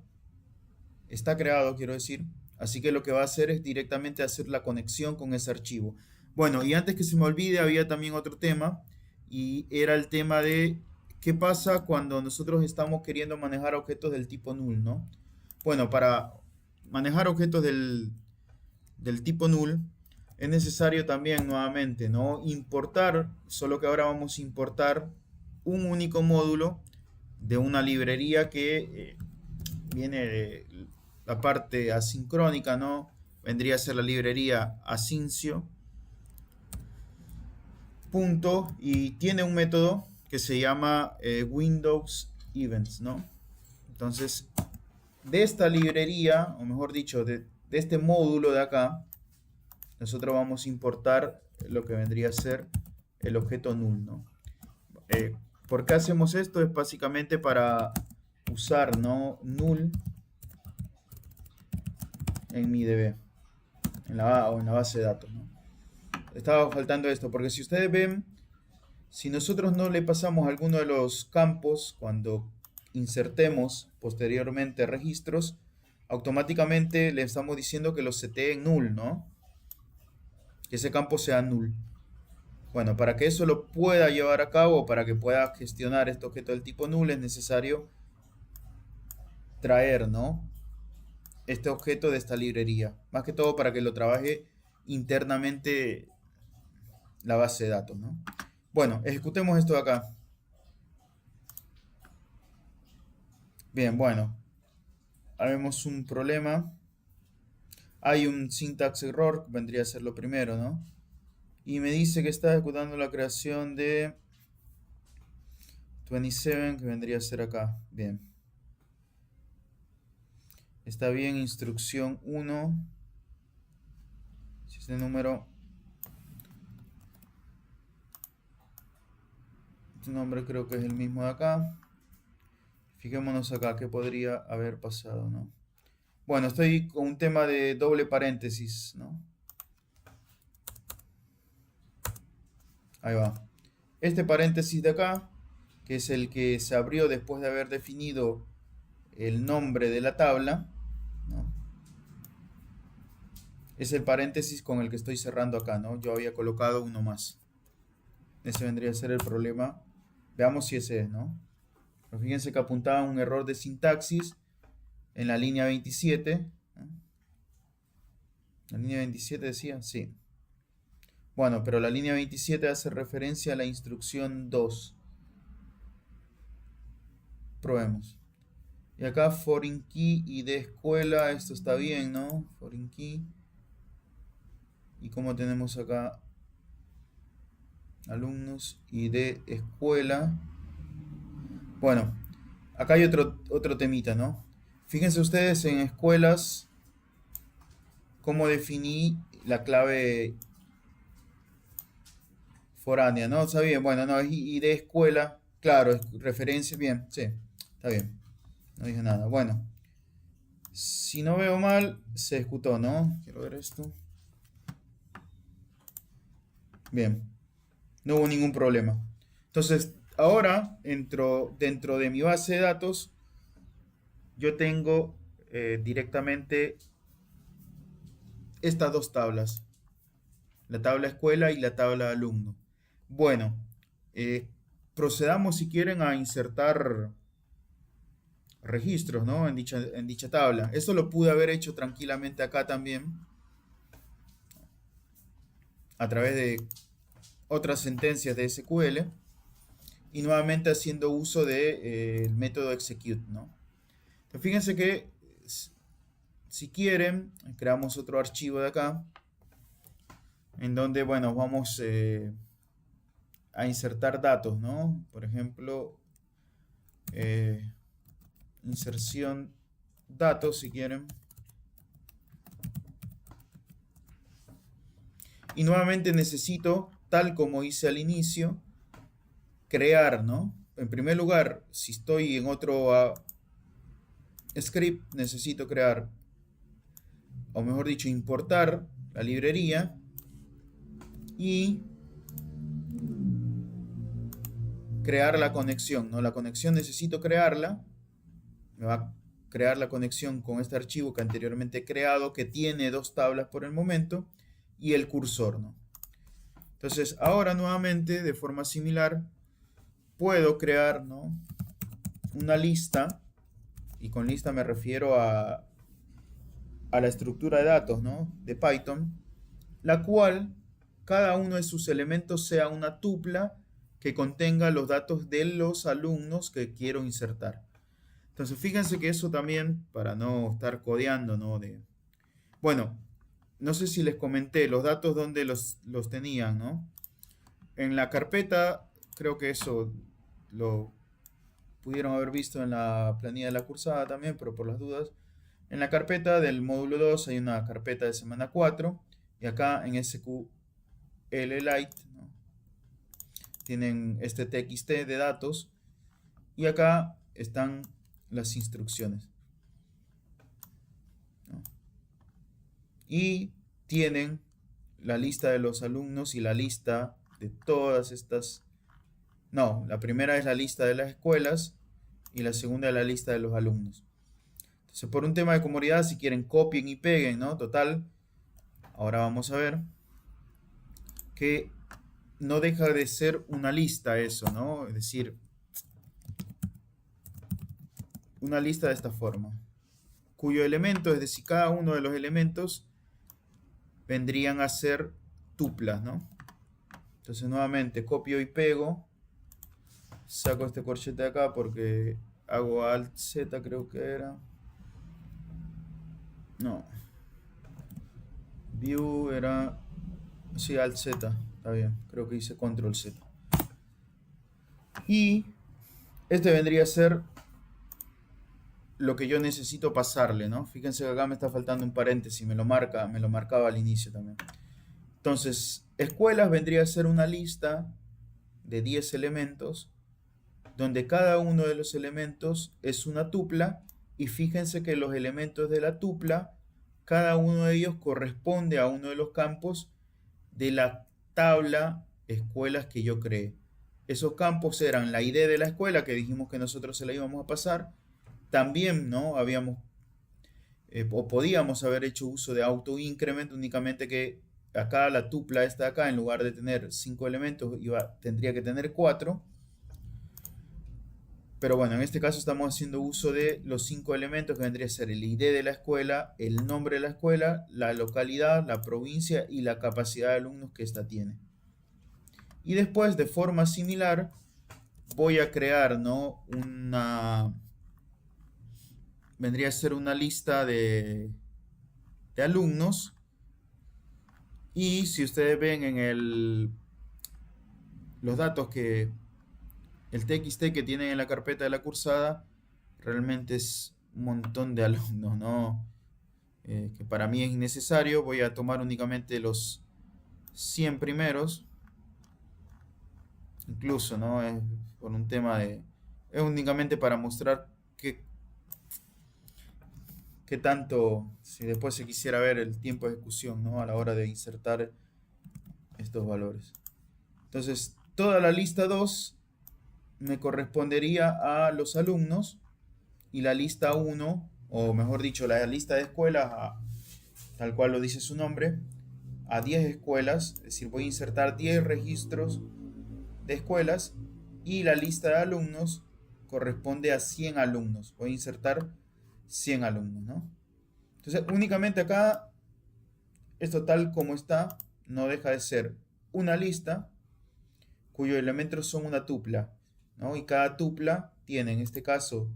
Está creado, quiero decir. Así que lo que va a hacer es directamente hacer la conexión con ese archivo. Bueno, y antes que se me olvide, había también otro tema. Y era el tema de qué pasa cuando nosotros estamos queriendo manejar objetos del tipo null, ¿no? Bueno, para manejar objetos del tipo null es necesario también nuevamente, ¿no? Importar, solo que ahora vamos a importar un único módulo de una librería que viene de la parte asincrónica, ¿no? Vendría a ser la librería Asyncio. Punto, y tiene un método que se llama Windows Events, ¿no? Entonces, de esta librería, o mejor dicho, de este módulo de acá, nosotros vamos a importar lo que vendría a ser el objeto null, ¿no? ¿Por qué hacemos esto? Es básicamente para usar, ¿no? Null en mi DB, o en la base de datos, ¿no? Estaba faltando esto, porque si ustedes ven, si nosotros no le pasamos alguno de los campos cuando insertemos posteriormente registros, automáticamente le estamos diciendo que los setee en null, ¿no? Que ese campo sea null. Bueno, para que eso lo pueda llevar a cabo, para que pueda gestionar este objeto del tipo null, es necesario traer, ¿no? Este objeto de esta librería. Más que todo para que lo trabaje internamente la base de datos, ¿no? Bueno, ejecutemos esto de acá. Bien, bueno. Ahora vemos un problema. Hay un syntax error, que vendría a ser lo primero, ¿no? Y me dice que está ejecutando la creación de 27, que vendría a ser acá. Bien. Está bien, instrucción 1. Si este número Este nombre creo que es el mismo de acá. Fijémonos acá, ¿qué podría haber pasado, no? Bueno, estoy con un tema de doble paréntesis, ¿no? Ahí va. Este paréntesis de acá, que es el que se abrió después de haber definido el nombre de la tabla, ¿no? Es el paréntesis con el que estoy cerrando acá, ¿no? Yo había colocado uno más. Ese vendría a ser el problema. Veamos si ese es, ¿no? Pero fíjense que apuntaba un error de sintaxis en la línea 27. ¿No? La línea 27 decía, sí. Bueno, pero la línea 27 hace referencia a la instrucción 2. Probemos. Y acá foreign key y de escuela, esto está bien, ¿no? Foreign key. Y como tenemos acá alumnos y de escuela. Bueno, acá hay otro temita, ¿no? Fíjense ustedes en escuelas cómo definí la clave foránea, ¿no? Está bien, bueno, no, y de escuela, claro, es referencia, bien, sí, está bien, no dije nada. Bueno, si no veo mal, se ejecutó, ¿no? Quiero ver esto. Bien, no hubo ningún problema. Entonces, ahora, dentro de mi base de datos, yo tengo directamente estas dos tablas, la tabla escuela y la tabla alumno. Bueno, procedamos si quieren a insertar registros, ¿no? en dicha tabla. Esto lo pude haber hecho tranquilamente acá también, a través de otras sentencias de SQL, y nuevamente haciendo uso del método execute, ¿no? Entonces, fíjense que si quieren, creamos otro archivo de acá, en donde, bueno, vamos a insertar datos, ¿no? Por ejemplo, inserción datos, si quieren. Y nuevamente necesito, tal como hice al inicio, crear, ¿no? En primer lugar, si estoy en otro script, necesito crear, o mejor dicho, importar la librería y crear la conexión, ¿no? La conexión necesito crearla. Me va a crear la conexión con este archivo que anteriormente he creado, que tiene dos tablas por el momento, y el cursor, ¿no? Entonces, ahora nuevamente, de forma similar, puedo crear, ¿no? una lista, y con lista me refiero a la estructura de datos, ¿no? de Python, la cual cada uno de sus elementos sea una tupla que contenga los datos de los alumnos que quiero insertar. Entonces, fíjense que eso también, para no estar codeando, ¿no? Bueno, no sé si les comenté los datos donde los tenían, ¿no? En la carpeta, creo que eso lo pudieron haber visto en la planilla de la cursada también, pero por las dudas. En la carpeta del módulo 2 hay una carpeta de semana 4, y acá en SQLite, ¿no? tienen este txt de datos, y acá están las instrucciones, ¿no? Y tienen la lista de los alumnos y la lista de todas estas. No, la primera es la lista de las escuelas y la segunda es la lista de los alumnos. Entonces, por un tema de comodidad, si quieren, copien y peguen, ¿no? Total, ahora vamos a ver que no deja de ser una lista eso, ¿no? Es decir, una lista de esta forma, cuyo elemento, es decir, cada uno de los elementos vendrían a ser tuplas, ¿no? Entonces, nuevamente, copio y pego, saco este corchete de acá porque hago Alt Z, creo que era. No. View era. Sí, Alt Z. Está bien. Creo que hice Control Z. Y este vendría a ser lo que yo necesito pasarle, ¿no? Fíjense que acá me está faltando un paréntesis. Me lo marcaba al inicio también. Entonces, escuelas vendría a ser una lista de 10 elementos. donde cada uno de los elementos es una tupla, y fíjense que los elementos de la tupla, cada uno de ellos corresponde a uno de los campos de la tabla escuelas que yo creé. Esos campos eran la ID de la escuela, que dijimos que nosotros se la íbamos a pasar. También, ¿no? Habíamos o podíamos haber hecho uso de auto-increment, únicamente que acá la tupla esta acá, en lugar de tener 5 elementos, tendría que tener 4. Pero bueno, en este caso estamos haciendo uso de los 5 elementos, que vendría a ser el ID de la escuela, el nombre de la escuela, la localidad, la provincia y la capacidad de alumnos que ésta tiene. Y después, de forma similar, voy a crear, ¿no?, vendría a ser una lista de alumnos. Y si ustedes ven en los datos que el TXT que tienen en la carpeta de la cursada, realmente es un montón de alumnos, ¿no? Que para mí es innecesario. Voy a tomar únicamente los 100 primeros. Incluso, ¿no? Es por un tema es únicamente para mostrar qué tanto, si después se quisiera ver el tiempo de ejecución, ¿no?, a la hora de insertar estos valores. Entonces, toda la lista 2 me correspondería a los alumnos, y la lista 1, o mejor dicho, la lista de escuelas, tal cual lo dice su nombre, a 10 escuelas. Es decir, voy a insertar 10 registros de escuelas, y la lista de alumnos corresponde a 100 alumnos. Voy a insertar 100 alumnos, ¿no? Entonces, únicamente acá, esto tal como está, no deja de ser una lista cuyos elementos son una tupla, ¿no? Y cada tupla tiene, en este caso,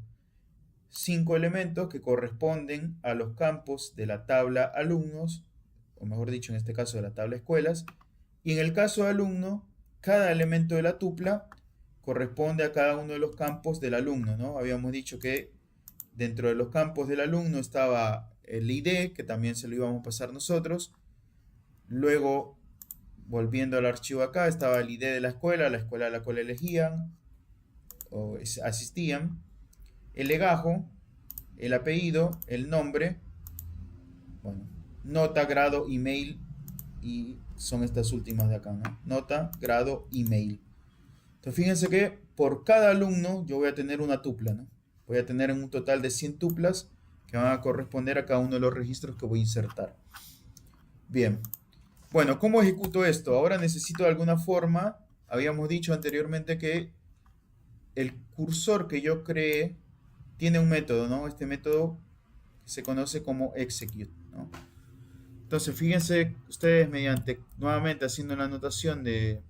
5 elementos que corresponden a los campos de la tabla alumnos, o mejor dicho, en este caso, de la tabla escuelas. Y en el caso de alumno, cada elemento de la tupla corresponde a cada uno de los campos del alumno, ¿no? Habíamos dicho que dentro de los campos del alumno estaba el ID, que también se lo íbamos a pasar nosotros. Luego, volviendo al archivo acá, estaba el ID de la escuela a la cual elegían o asistían, el legajo, el apellido, el nombre, bueno, nota, grado, email, y son estas últimas de acá, ¿no? Nota, grado, email. Entonces, fíjense que por cada alumno yo voy a tener una tupla, ¿no? Voy a tener un total de 100 tuplas que van a corresponder a cada uno de los registros que voy a insertar. Bien. Bueno, ¿cómo ejecuto esto? Ahora necesito de alguna forma, habíamos dicho anteriormente que el cursor que yo creé tiene un método, ¿no? Este método se conoce como execute, ¿no? Entonces, fíjense ustedes, nuevamente haciendo la anotación de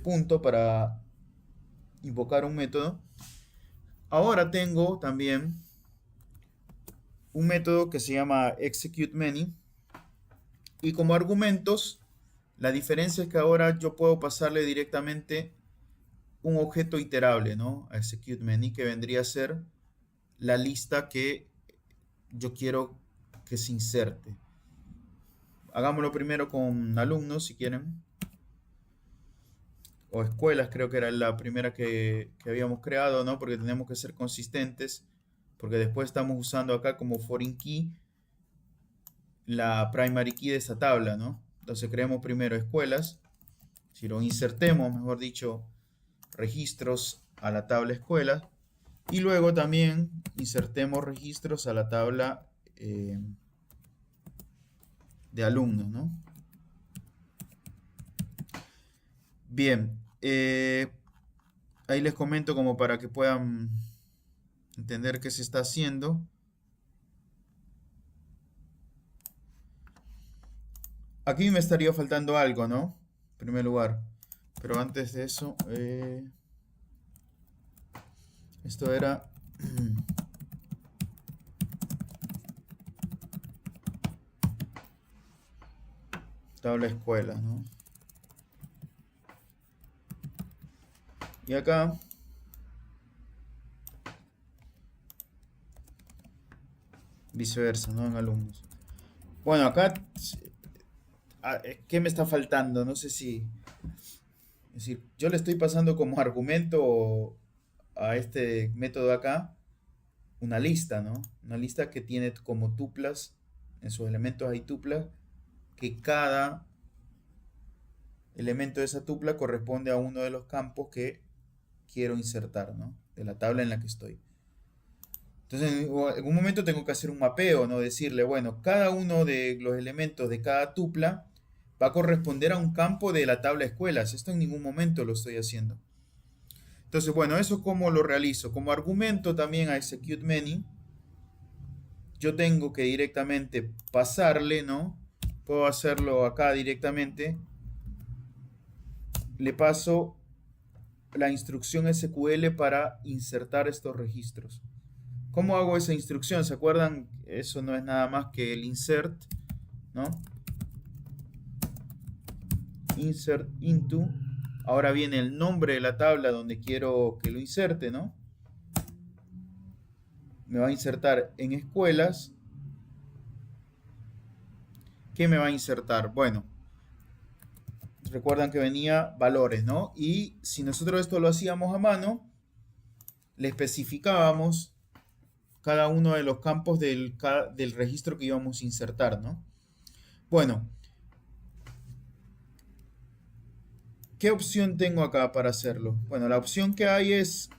punto para invocar un método. Ahora tengo también un método que se llama executeMany, y como argumentos, la diferencia es que ahora yo puedo pasarle directamente un objeto iterable, ¿no?, a executeMany, que vendría a ser la lista que yo quiero que se inserte. Hagámoslo primero con alumnos, si quieren, o escuelas. Creo que era la primera que habíamos creado, ¿no?, porque tenemos que ser consistentes, porque después estamos usando acá como foreign key la primary key de esta tabla, ¿no? Entonces creemos primero escuelas, si lo insertemos, mejor dicho, registros a la tabla escuelas, y luego también insertemos registros a la tabla de alumnos, ¿no? Bien, ahí les comento como para que puedan entender qué se está haciendo. Aquí me estaría faltando algo, ¿no? En primer lugar. Pero antes de eso, esto era tabla escuela, ¿no? Y acá viceversa, ¿no?, en alumnos. Bueno, acá, ¿qué me está faltando? No sé si... Es decir, yo le estoy pasando como argumento a este método de acá una lista, ¿no? Una lista que tiene como tuplas, en sus elementos hay tuplas, que cada elemento de esa tupla corresponde a uno de los campos que quiero insertar, ¿no? De la tabla en la que estoy. Entonces, en algún momento tengo que hacer un mapeo, ¿no? Decirle, bueno, cada uno de los elementos de cada tupla va a corresponder a un campo de la tabla escuelas. Esto en ningún momento lo estoy haciendo. Entonces, bueno, eso cómo lo realizo. Como argumento también a execute many, yo tengo que directamente pasarle, ¿no? Puedo hacerlo acá directamente. Le paso la instrucción SQL para insertar estos registros. ¿Cómo hago esa instrucción? ¿Se acuerdan? Eso no es nada más que el insert, ¿no? Insert into. Ahora viene el nombre de la tabla donde quiero que lo inserte, ¿no? Me va a insertar en escuelas. ¿Qué me va a insertar? Bueno, recuerdan que venía valores, ¿no? Y si nosotros esto lo hacíamos a mano, le especificábamos cada uno de los campos del registro que íbamos a insertar, ¿no? Bueno, ¿qué opción tengo acá para hacerlo? Bueno, la opción que hay es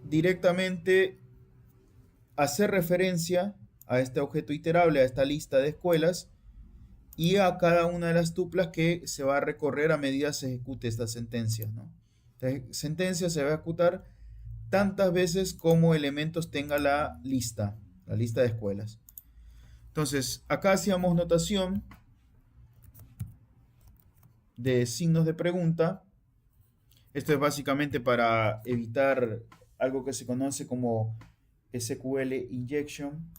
directamente hacer referencia a este objeto iterable, a esta lista de escuelas, y a cada una de las tuplas que se va a recorrer a medida se ejecute esta sentencia, ¿no? Esta sentencia se va a ejecutar tantas veces como elementos tenga la lista de escuelas. Entonces, acá hacíamos notación de signos de pregunta. Esto es básicamente para evitar algo que se conoce como SQL injection,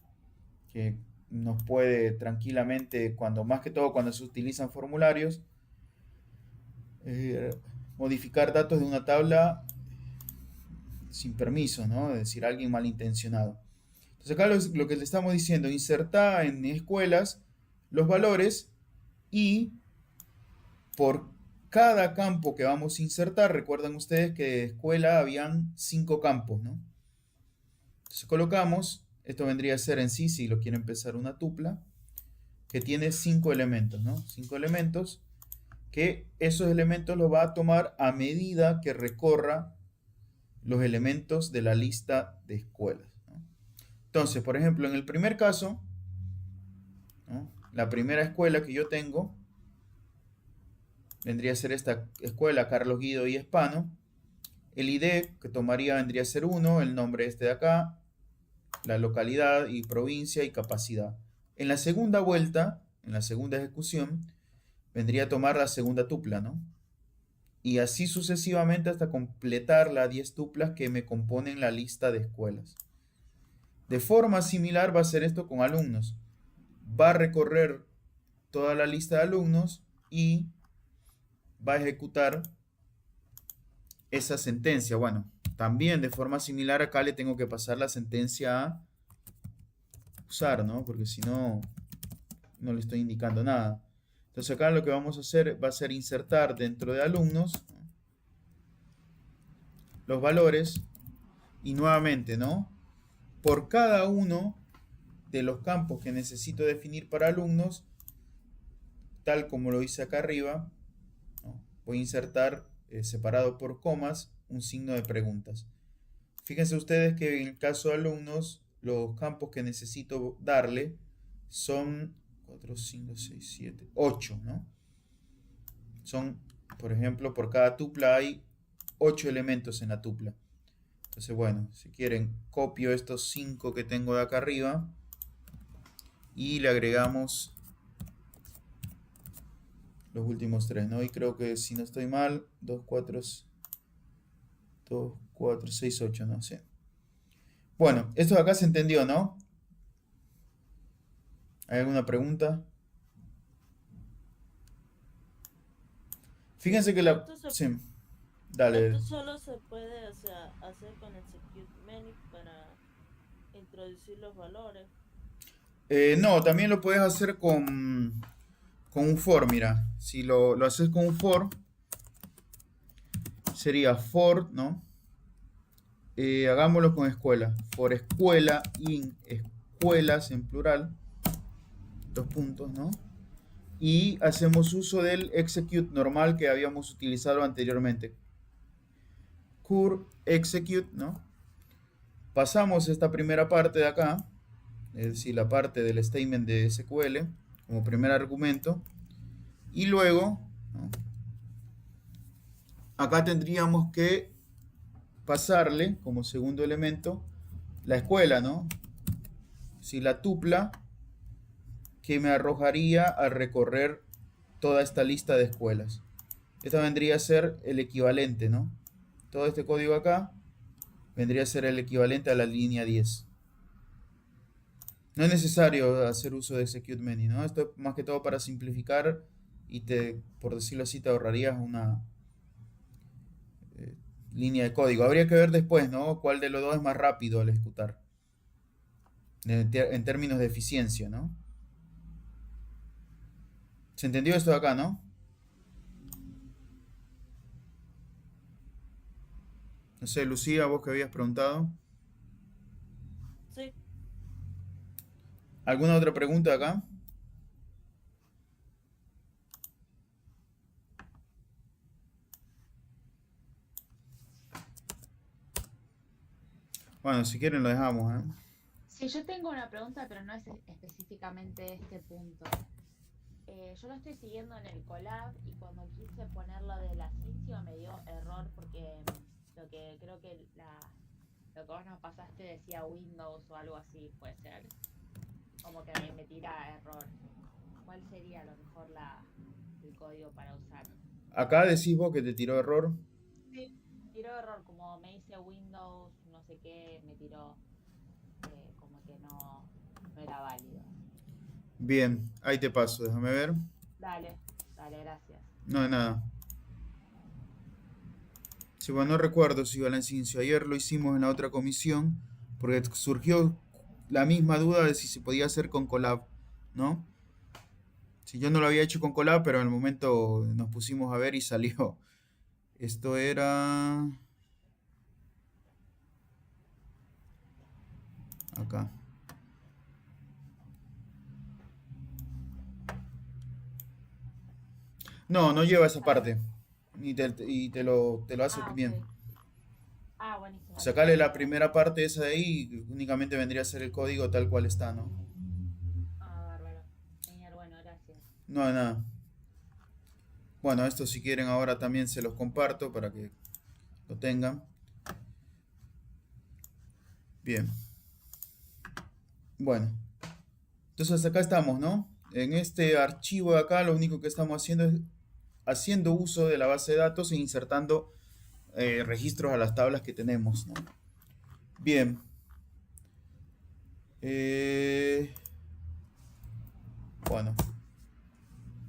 que nos puede tranquilamente, más que todo cuando se utilizan formularios, modificar datos de una tabla sin permiso, ¿no? Es decir, alguien malintencionado. Entonces acá lo que le estamos diciendo, insertar en escuelas los valores y por cada campo que vamos a insertar, recuerdan ustedes que de escuela habían 5 campos, ¿no? Entonces colocamos, esto vendría a ser en sí, si lo quiero empezar una tupla, que tiene 5 elementos, ¿no? 5 elementos, que esos elementos los va a tomar a medida que recorra los elementos de la lista de escuelas, ¿no? Entonces, por ejemplo, en el primer caso, ¿no? La primera escuela que yo tengo vendría a ser esta escuela, Carlos Guido y Hispano. El ID que tomaría vendría a ser 1, el nombre este de acá, la localidad y provincia y capacidad. En la segunda vuelta, en la segunda ejecución, vendría a tomar la segunda tupla, ¿no? Y así sucesivamente hasta completar las 10 tuplas que me componen la lista de escuelas. De forma similar va a ser esto con alumnos. Va a recorrer toda la lista de alumnos y va a ejecutar esa sentencia. Bueno, también de forma similar acá le tengo que pasar la sentencia a usar, ¿no? Porque si no, no le estoy indicando nada. Entonces acá lo que vamos a hacer va a ser insertar dentro de alumnos los valores y nuevamente, ¿no? Por cada uno de los campos que necesito definir para alumnos, tal como lo hice acá arriba, ¿no? Voy a insertar separado por comas un signo de preguntas. Fíjense ustedes que en el caso de alumnos, los campos que necesito darle son 4, 5, 6, 7, 8, ¿no? Son, por ejemplo, por cada tupla hay 8 elementos en la tupla. Entonces, bueno, si quieren, copio estos 5 que tengo de acá arriba y le agregamos los últimos 3, ¿no? Y creo que si no estoy mal, 2, 4, 6, 8, no sé. Bueno, esto de acá se entendió, ¿no? ¿Hay alguna pregunta? Fíjense que la... Sí, dale. Esto solo se puede, o sea, hacer con execute many para introducir los valores. No, también lo puedes hacer con un for, mira. Si lo haces con un for, sería for, ¿no? hagámoslo con escuela. For escuela in escuelas en plural. Dos puntos, ¿no? Y hacemos uso del execute normal que habíamos utilizado anteriormente. Cur execute, ¿no? Pasamos esta primera parte de acá, es decir, la parte del statement de SQL como primer argumento. Y luego, ¿no? Acá tendríamos que pasarle como segundo elemento la escuela, ¿no? Si la tupla que me arrojaría al recorrer toda esta lista de escuelas. Esta vendría a ser el equivalente, ¿no? Todo este código acá vendría a ser el equivalente a la línea 10. No es necesario hacer uso de execute many, ¿no? Esto es más que todo para simplificar y por decirlo así, te ahorrarías una línea de código. Habría que ver después, ¿no? Cuál de los dos es más rápido al ejecutar. En términos de eficiencia, ¿no? ¿Se entendió esto de acá, no? No sé, Lucía, vos que habías preguntado. Sí, ¿Alguna otra pregunta acá? Bueno, si quieren lo dejamos, ¿eh? Sí, yo tengo una pregunta, pero no es específicamente este punto. Yo lo estoy siguiendo en el collab y cuando quise poner lo de la Cincio me dio error porque lo que creo que lo que vos nos pasaste decía Windows o algo así, puede ser. Como que me tira error. ¿Cuál sería a lo mejor el código para usar? Acá decís vos que te tiró error. Sí, tiró error, como me dice Windows, no sé qué, me tiró como que no era válido. Bien, ahí te paso, déjame ver. Dale, gracias. No, nada. Sí, bueno, no recuerdo si Valencincio. Ayer lo hicimos en la otra comisión porque surgió la misma duda de si se podía hacer con Colab, ¿no? Si yo no lo había hecho con Colab, pero en el momento nos pusimos a ver y salió. Esto era... acá. No, no lleva esa parte. Y te lo hace bien. Ok. Buenísimo. Sacarle la primera parte esa de ahí y únicamente vendría a ser el código tal cual está, ¿no? Bárbaro. Genial, bueno, gracias. No, nada. Bueno, esto si quieren ahora también se los comparto para que lo tengan. Bien. Bueno. Entonces acá estamos, ¿no? En este archivo de acá lo único que estamos haciendo es haciendo uso de la base de datos e insertando registros a las tablas que tenemos, ¿no? Bien. Bueno.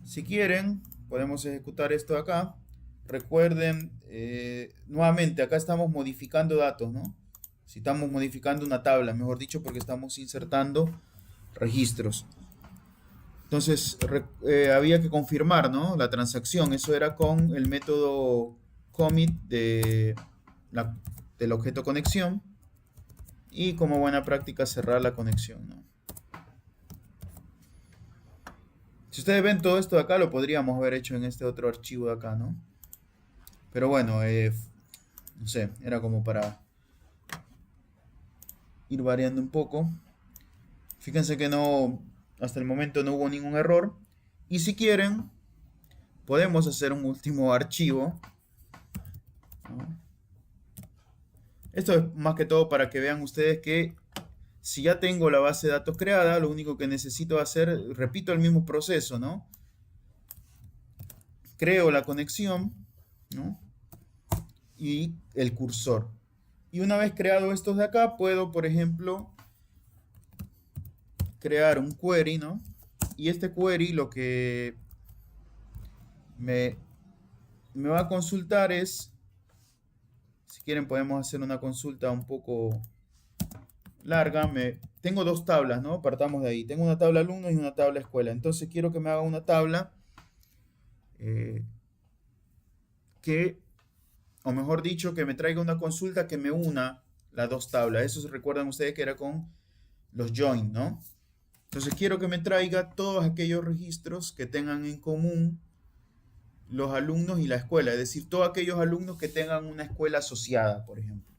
Si quieren, podemos ejecutar esto acá. Recuerden, nuevamente, acá estamos modificando datos, ¿no? Si estamos modificando una tabla, mejor dicho, porque estamos insertando registros. Entonces, había que confirmar, ¿no? La transacción. Eso era con el método commit del objeto conexión. Y como buena práctica, cerrar la conexión, ¿no? Si ustedes ven todo esto de acá, lo podríamos haber hecho en este otro archivo de acá, ¿no? Pero bueno, no sé, era como para ir variando un poco. Fíjense que no, hasta el momento no hubo ningún error. Y si quieren, podemos hacer un último archivo, ¿no? Esto es más que todo para que vean ustedes que si ya tengo la base de datos creada, lo único que necesito hacer, repito el mismo proceso, ¿no? Creo la conexión, ¿no? Y el cursor. Y una vez creado estos de acá, puedo, por ejemplo, crear un query, ¿no? Y este query lo que me va a consultar es, si quieren podemos hacer una consulta un poco larga. Tengo dos tablas, ¿no? Partamos de ahí. Tengo una tabla alumnos y una tabla escuela. Entonces quiero que me haga una tabla o mejor dicho, que me traiga una consulta que me una las dos tablas. Eso se recuerdan ustedes que era con los join, ¿no? Entonces quiero que me traiga todos aquellos registros que tengan en común los alumnos y la escuela, es decir, todos aquellos alumnos que tengan una escuela asociada, por ejemplo.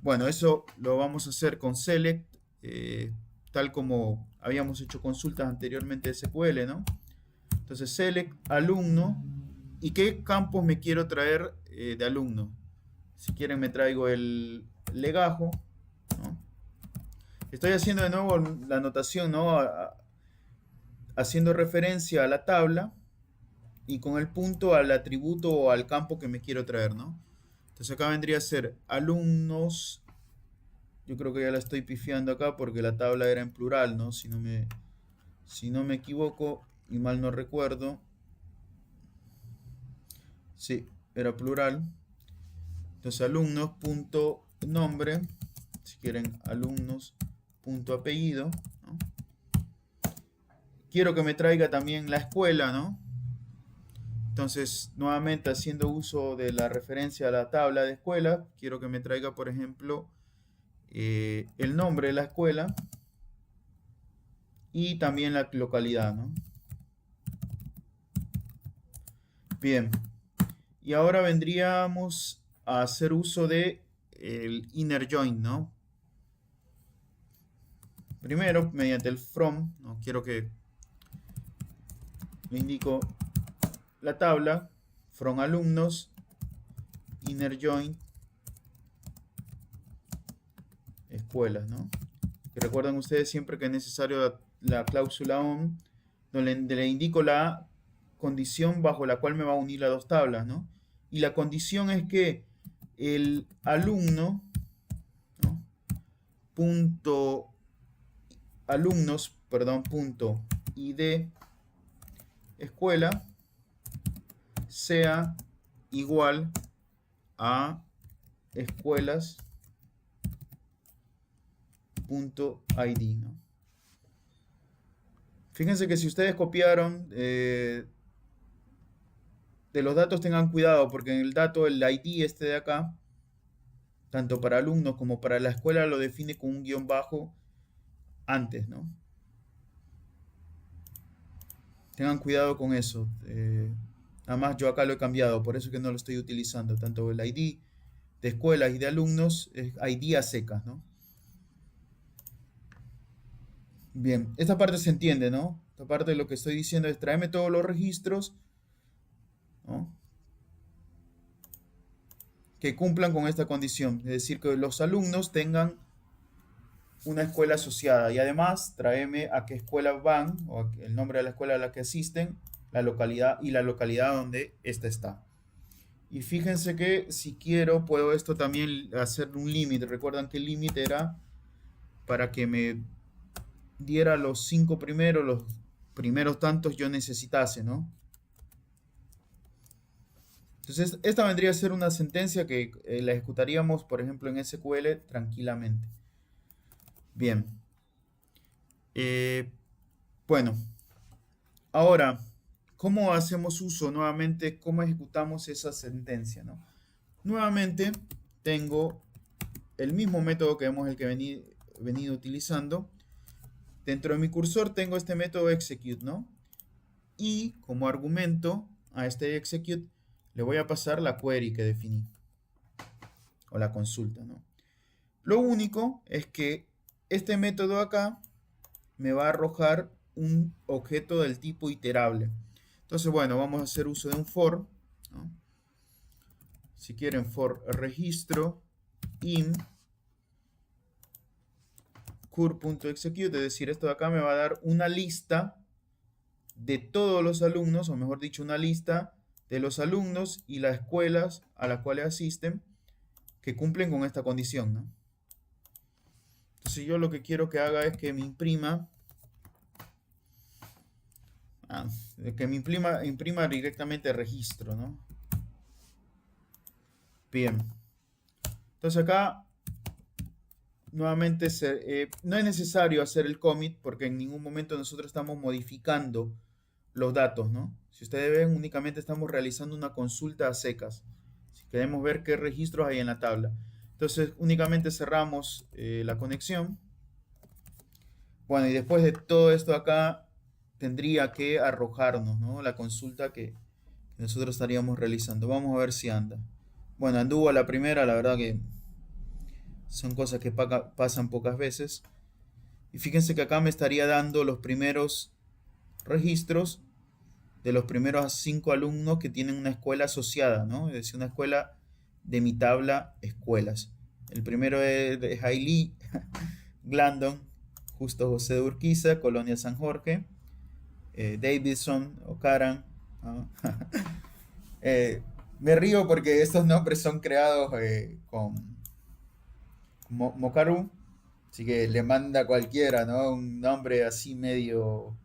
Bueno, eso lo vamos a hacer con select, tal como habíamos hecho consultas anteriormente de SQL, ¿no? Entonces select alumno, ¿y qué campos me quiero traer de alumno? Si quieren me traigo el legajo, ¿no? Estoy haciendo de nuevo la anotación, ¿no? Haciendo referencia a la tabla y con el punto al atributo o al campo que me quiero traer, ¿no? Entonces acá vendría a ser alumnos. Yo creo que ya la estoy pifiando acá porque la tabla era en plural, ¿no? Si no me equivoco y mal no recuerdo. Sí, era plural. Entonces alumnos punto nombre, si quieren alumnos punto apellido, ¿no? Quiero que me traiga también la escuela, ¿no? Entonces, nuevamente haciendo uso de la referencia a la tabla de escuela, quiero que me traiga, por ejemplo, el nombre de la escuela y también la localidad, ¿no? Bien, y ahora vendríamos a hacer uso de el inner join, ¿no? Primero, mediante el from, ¿no? Quiero que le indico la tabla, from alumnos, inner join, escuelas, ¿no? Que recuerdan ustedes siempre que es necesario la cláusula on, donde le indico la condición bajo la cual me va a unir las dos tablas, ¿no? Y la condición es que el alumno, ¿no? Punto alumnos, perdón, punto id escuela sea igual a escuelas.id, ¿no? Fíjense que si ustedes copiaron de los datos, tengan cuidado porque en el dato el ID este de acá, tanto para alumnos como para la escuela, lo define con un guión bajo antes, ¿no? Tengan cuidado con eso. Además yo acá lo he cambiado, por eso que no lo estoy utilizando. Tanto el ID de escuelas y de alumnos es ID a secas, ¿no? Bien, esta parte se entiende, ¿no? Esta parte de lo que estoy diciendo es tráeme todos los registros, ¿no? Que cumplan con esta condición, es decir, que los alumnos tengan una escuela asociada y además tráeme a qué escuela van o el nombre de la escuela a la que asisten, la localidad y la localidad donde ésta está. Y fíjense que si quiero puedo esto también hacer un límite. Recuerdan que el límite era para que me diera los 5 primeros, los primeros tantos yo necesitase, ¿no? Entonces esta vendría a ser una sentencia que la ejecutaríamos, por ejemplo, en SQL tranquilamente. Bien. Bueno. Ahora, ¿cómo hacemos uso nuevamente? ¿Cómo ejecutamos esa sentencia, ¿no? Nuevamente tengo el mismo método que hemos venido utilizando. Dentro de mi cursor tengo este método execute, ¿no? Y como argumento a este execute le voy a pasar la query que definí. O la consulta, ¿no? Lo único es que este método acá me va a arrojar un objeto del tipo iterable. Entonces, bueno, vamos a hacer uso de un for, ¿no? Si quieren, for registro in cur.execute, es decir, esto de acá me va a dar una lista de todos los alumnos, o mejor dicho, una lista de los alumnos y las escuelas a las cuales asisten que cumplen con esta condición, ¿no? Entonces yo lo que quiero que haga es que me imprima directamente registro, ¿no? Bien. Entonces acá nuevamente no es necesario hacer el commit porque en ningún momento nosotros estamos modificando los datos, ¿no? Si ustedes ven, únicamente estamos realizando una consulta a secas. Si queremos ver qué registros hay en la tabla. Entonces únicamente cerramos la conexión. Bueno, y después de todo esto acá, tendría que arrojarnos, ¿no?, la consulta que nosotros estaríamos realizando. Vamos a ver si anda. Bueno, anduvo a la primera, la verdad que son cosas que pasan pocas veces. Y fíjense que acá me estaría dando los primeros registros de los primeros 5 alumnos que tienen una escuela asociada, ¿no? Es decir, una escuela de mi tabla escuelas. El primero es de Hailey, Glandon, Justo José de Urquiza, Colonia San Jorge, Davidson, Ocaran, ¿no? Me río porque estos nombres son creados con Mocaru, así que le manda cualquiera, ¿no? Un nombre así medio,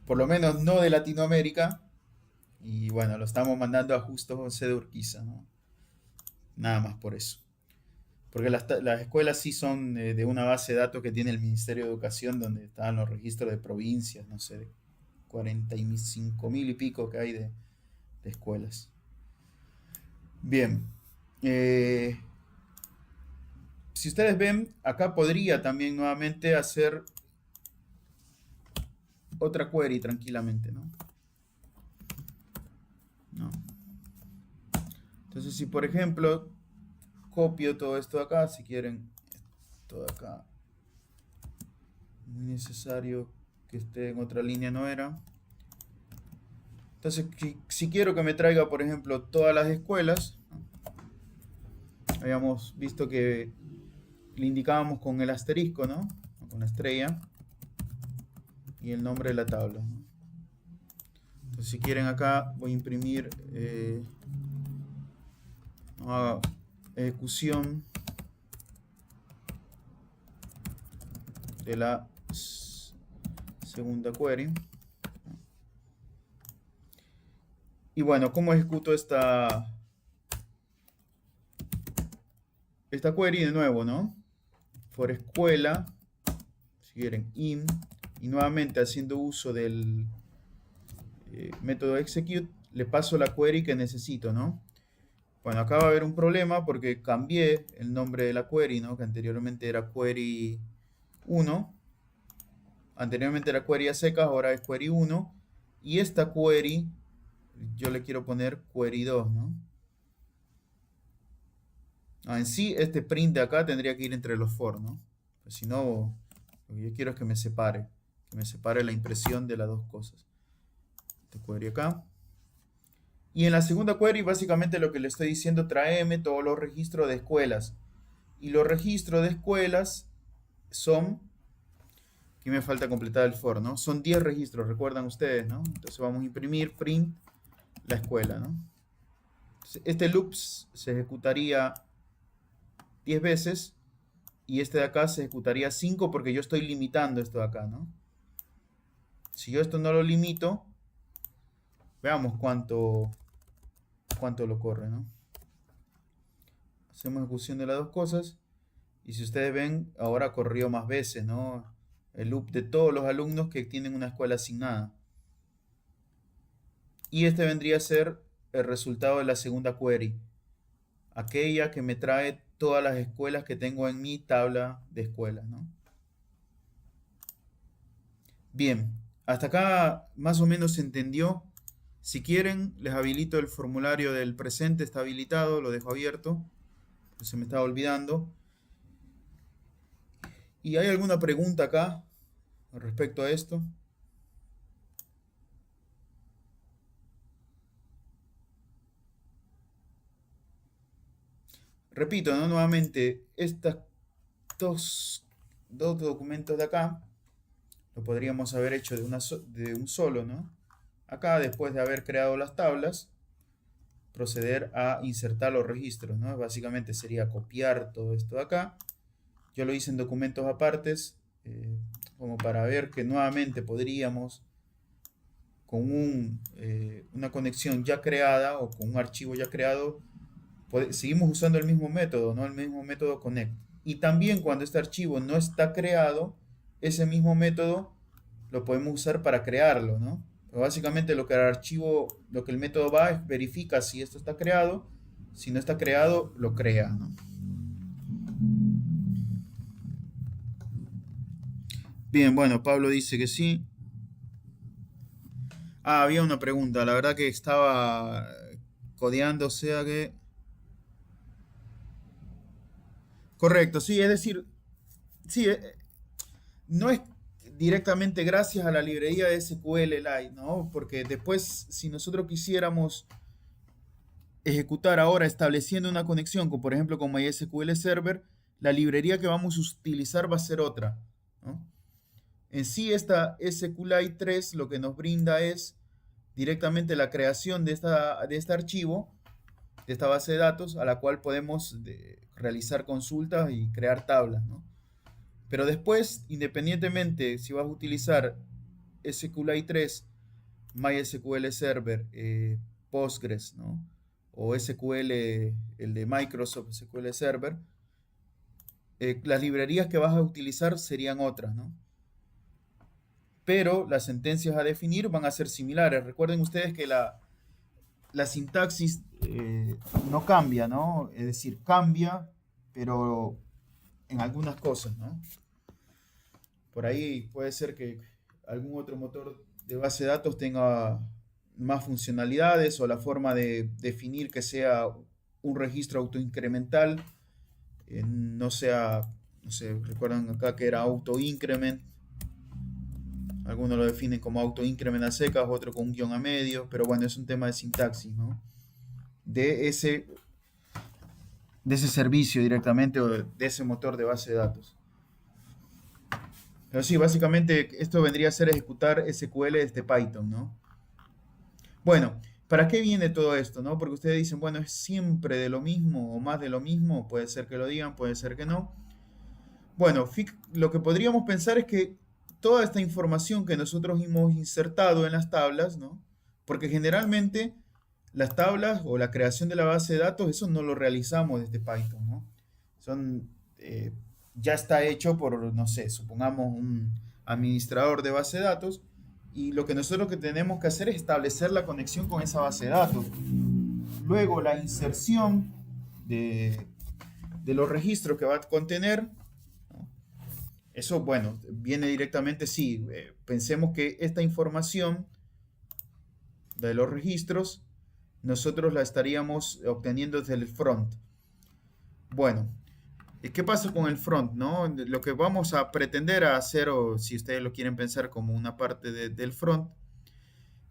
por lo menos no de Latinoamérica, y bueno, lo estamos mandando a Justo José de Urquiza, ¿no? Nada más por eso. Porque las escuelas sí son de una base de datos que tiene el Ministerio de Educación, donde están los registros de provincias, no sé, 45.000 y pico que hay de escuelas. Bien. Si ustedes ven, acá podría también nuevamente hacer otra query tranquilamente, ¿no? No. Entonces, si por ejemplo copio todo esto de acá, si quieren, esto de acá, muy necesario que esté en otra línea, no era. Entonces, si quiero que me traiga, por ejemplo, todas las escuelas, habíamos visto que le indicábamos con el asterisco, ¿no? Con la estrella y el nombre de la tabla, ¿no? Entonces, si quieren acá, voy a imprimir ejecución de la segunda query. Y bueno, ¿cómo ejecuto esta query de nuevo, ¿no? For escuela, si quieren, in, y nuevamente haciendo uso del método execute, le paso la query que necesito, ¿no? Bueno, acá va a haber un problema porque cambié el nombre de la query, ¿no? Que anteriormente era query 1. Anteriormente era query a secas, ahora es query 1. Y esta query, yo le quiero poner query 2, ¿no? En sí, este print de acá tendría que ir entre los for, ¿no? Pues si no, lo que yo quiero es que me separe la impresión de las dos cosas. Esta query acá. Y en la segunda query, básicamente lo que le estoy diciendo, tráeme todos los registros de escuelas. Y los registros de escuelas son, aquí me falta completar el for, ¿no? Son 10 registros, recuerdan ustedes, ¿no? Entonces vamos a imprimir print la escuela, ¿no? Entonces, este loop se ejecutaría 10 veces y este de acá se ejecutaría 5 porque yo estoy limitando esto de acá, ¿no? Si yo esto no lo limito, veamos cuánto lo corre, ¿no? Hacemos ejecución de las dos cosas y si ustedes ven, ahora corrió más veces, ¿no? El loop de todos los alumnos que tienen una escuela asignada. Y este vendría a ser el resultado de la segunda query, aquella que me trae todas las escuelas que tengo en mi tabla de escuelas, ¿no? Bien, hasta acá más o menos se entendió. Si quieren, les habilito el formulario del presente, está habilitado, lo dejo abierto, pues se me estaba olvidando. ¿Y hay alguna pregunta acá respecto a esto? Repito, ¿no? Nuevamente, estos dos documentos de acá lo podríamos haber hecho de un solo, ¿no? Acá, después de haber creado las tablas, proceder a insertar los registros, ¿no? Básicamente sería copiar todo esto de acá. Yo lo hice en documentos apartes, como para ver que nuevamente podríamos, con una conexión ya creada o con un archivo ya creado, seguimos usando el mismo método, ¿no? El mismo método connect. Y también cuando este archivo no está creado, ese mismo método lo podemos usar para crearlo, ¿no? Pero básicamente lo que el método va es verifica si esto está creado, si no está creado, lo crea, ¿no? Bien, bueno, Pablo dice que sí. Ah, había una pregunta. La verdad que estaba codeando, o sea que... Correcto, sí, es decir, sí, no es directamente gracias a la librería de SQLite, ¿no? Porque después, si nosotros quisiéramos ejecutar ahora estableciendo una conexión con, por ejemplo, con MySQL Server, la librería que vamos a utilizar va a ser otra, ¿no? En sí, esta SQLite 3 lo que nos brinda es directamente la creación de este archivo, de esta base de datos, a la cual podemos realizar consultas y crear tablas, ¿no? Pero después, independientemente si vas a utilizar SQLite 3, MySQL Server, Postgres, ¿no? O SQL, el de Microsoft SQL Server, las librerías que vas a utilizar serían otras, ¿no? Pero las sentencias a definir van a ser similares. Recuerden ustedes que la sintaxis no cambia, ¿no? Es decir, cambia, pero en algunas cosas, ¿no? Por ahí puede ser que algún otro motor de base de datos tenga más funcionalidades o la forma de definir que sea un registro autoincremental no sea, no sé, recuerdan acá que era autoincrement, algunos lo definen como autoincrement a secas, otro con un guión a medio, pero bueno, es un tema de sintaxis, ¿no? De ese servicio directamente o de ese motor de base de datos. Pero sí, básicamente esto vendría a ser ejecutar SQL desde Python, ¿no? Bueno, ¿para qué viene todo esto, no? Porque ustedes dicen, bueno, es siempre de lo mismo o más de lo mismo, puede ser que lo digan, puede ser que no. Bueno, lo que podríamos pensar es que toda esta información que nosotros hemos insertado en las tablas, ¿no? Porque generalmente las tablas o la creación de la base de datos, eso no lo realizamos desde Python, ¿no? Son, ya está hecho por, no sé, supongamos un administrador de base de datos, y lo que nosotros que tenemos que hacer es establecer la conexión con esa base de datos. Luego la inserción de los registros que va a contener, ¿no? Eso, bueno, viene directamente, sí, pensemos que esta información de los registros nosotros la estaríamos obteniendo desde el front. Bueno, ¿qué pasa con el front, no? Lo que vamos a pretender hacer, o si ustedes lo quieren pensar como una parte del front,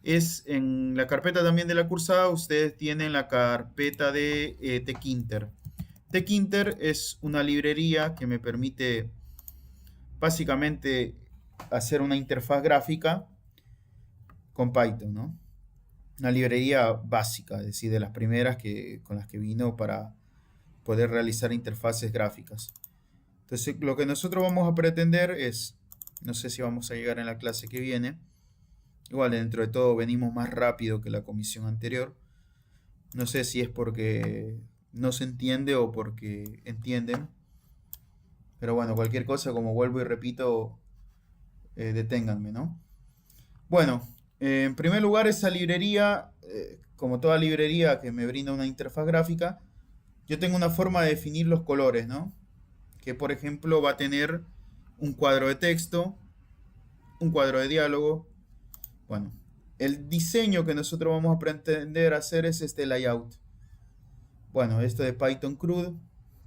es en la carpeta también de la cursada, ustedes tienen la carpeta de tkinter. Tkinter es una librería que me permite básicamente hacer una interfaz gráfica con Python, ¿no? Una librería básica, es decir, de las primeras con las que vino para poder realizar interfaces gráficas. Entonces, lo que nosotros vamos a pretender es, no sé si vamos a llegar en la clase que viene, igual dentro de todo venimos más rápido que la comisión anterior, no sé si es porque no se entiende o porque entienden, pero bueno, cualquier cosa, como vuelvo y repito, deténganme, ¿no? Bueno, en primer lugar, esa librería, como toda librería que me brinda una interfaz gráfica, yo tengo una forma de definir los colores, ¿no? Que por ejemplo va a tener un cuadro de texto, un cuadro de diálogo. Bueno, el diseño que nosotros vamos a pretender hacer es este layout. Bueno, esto de Python CRUD,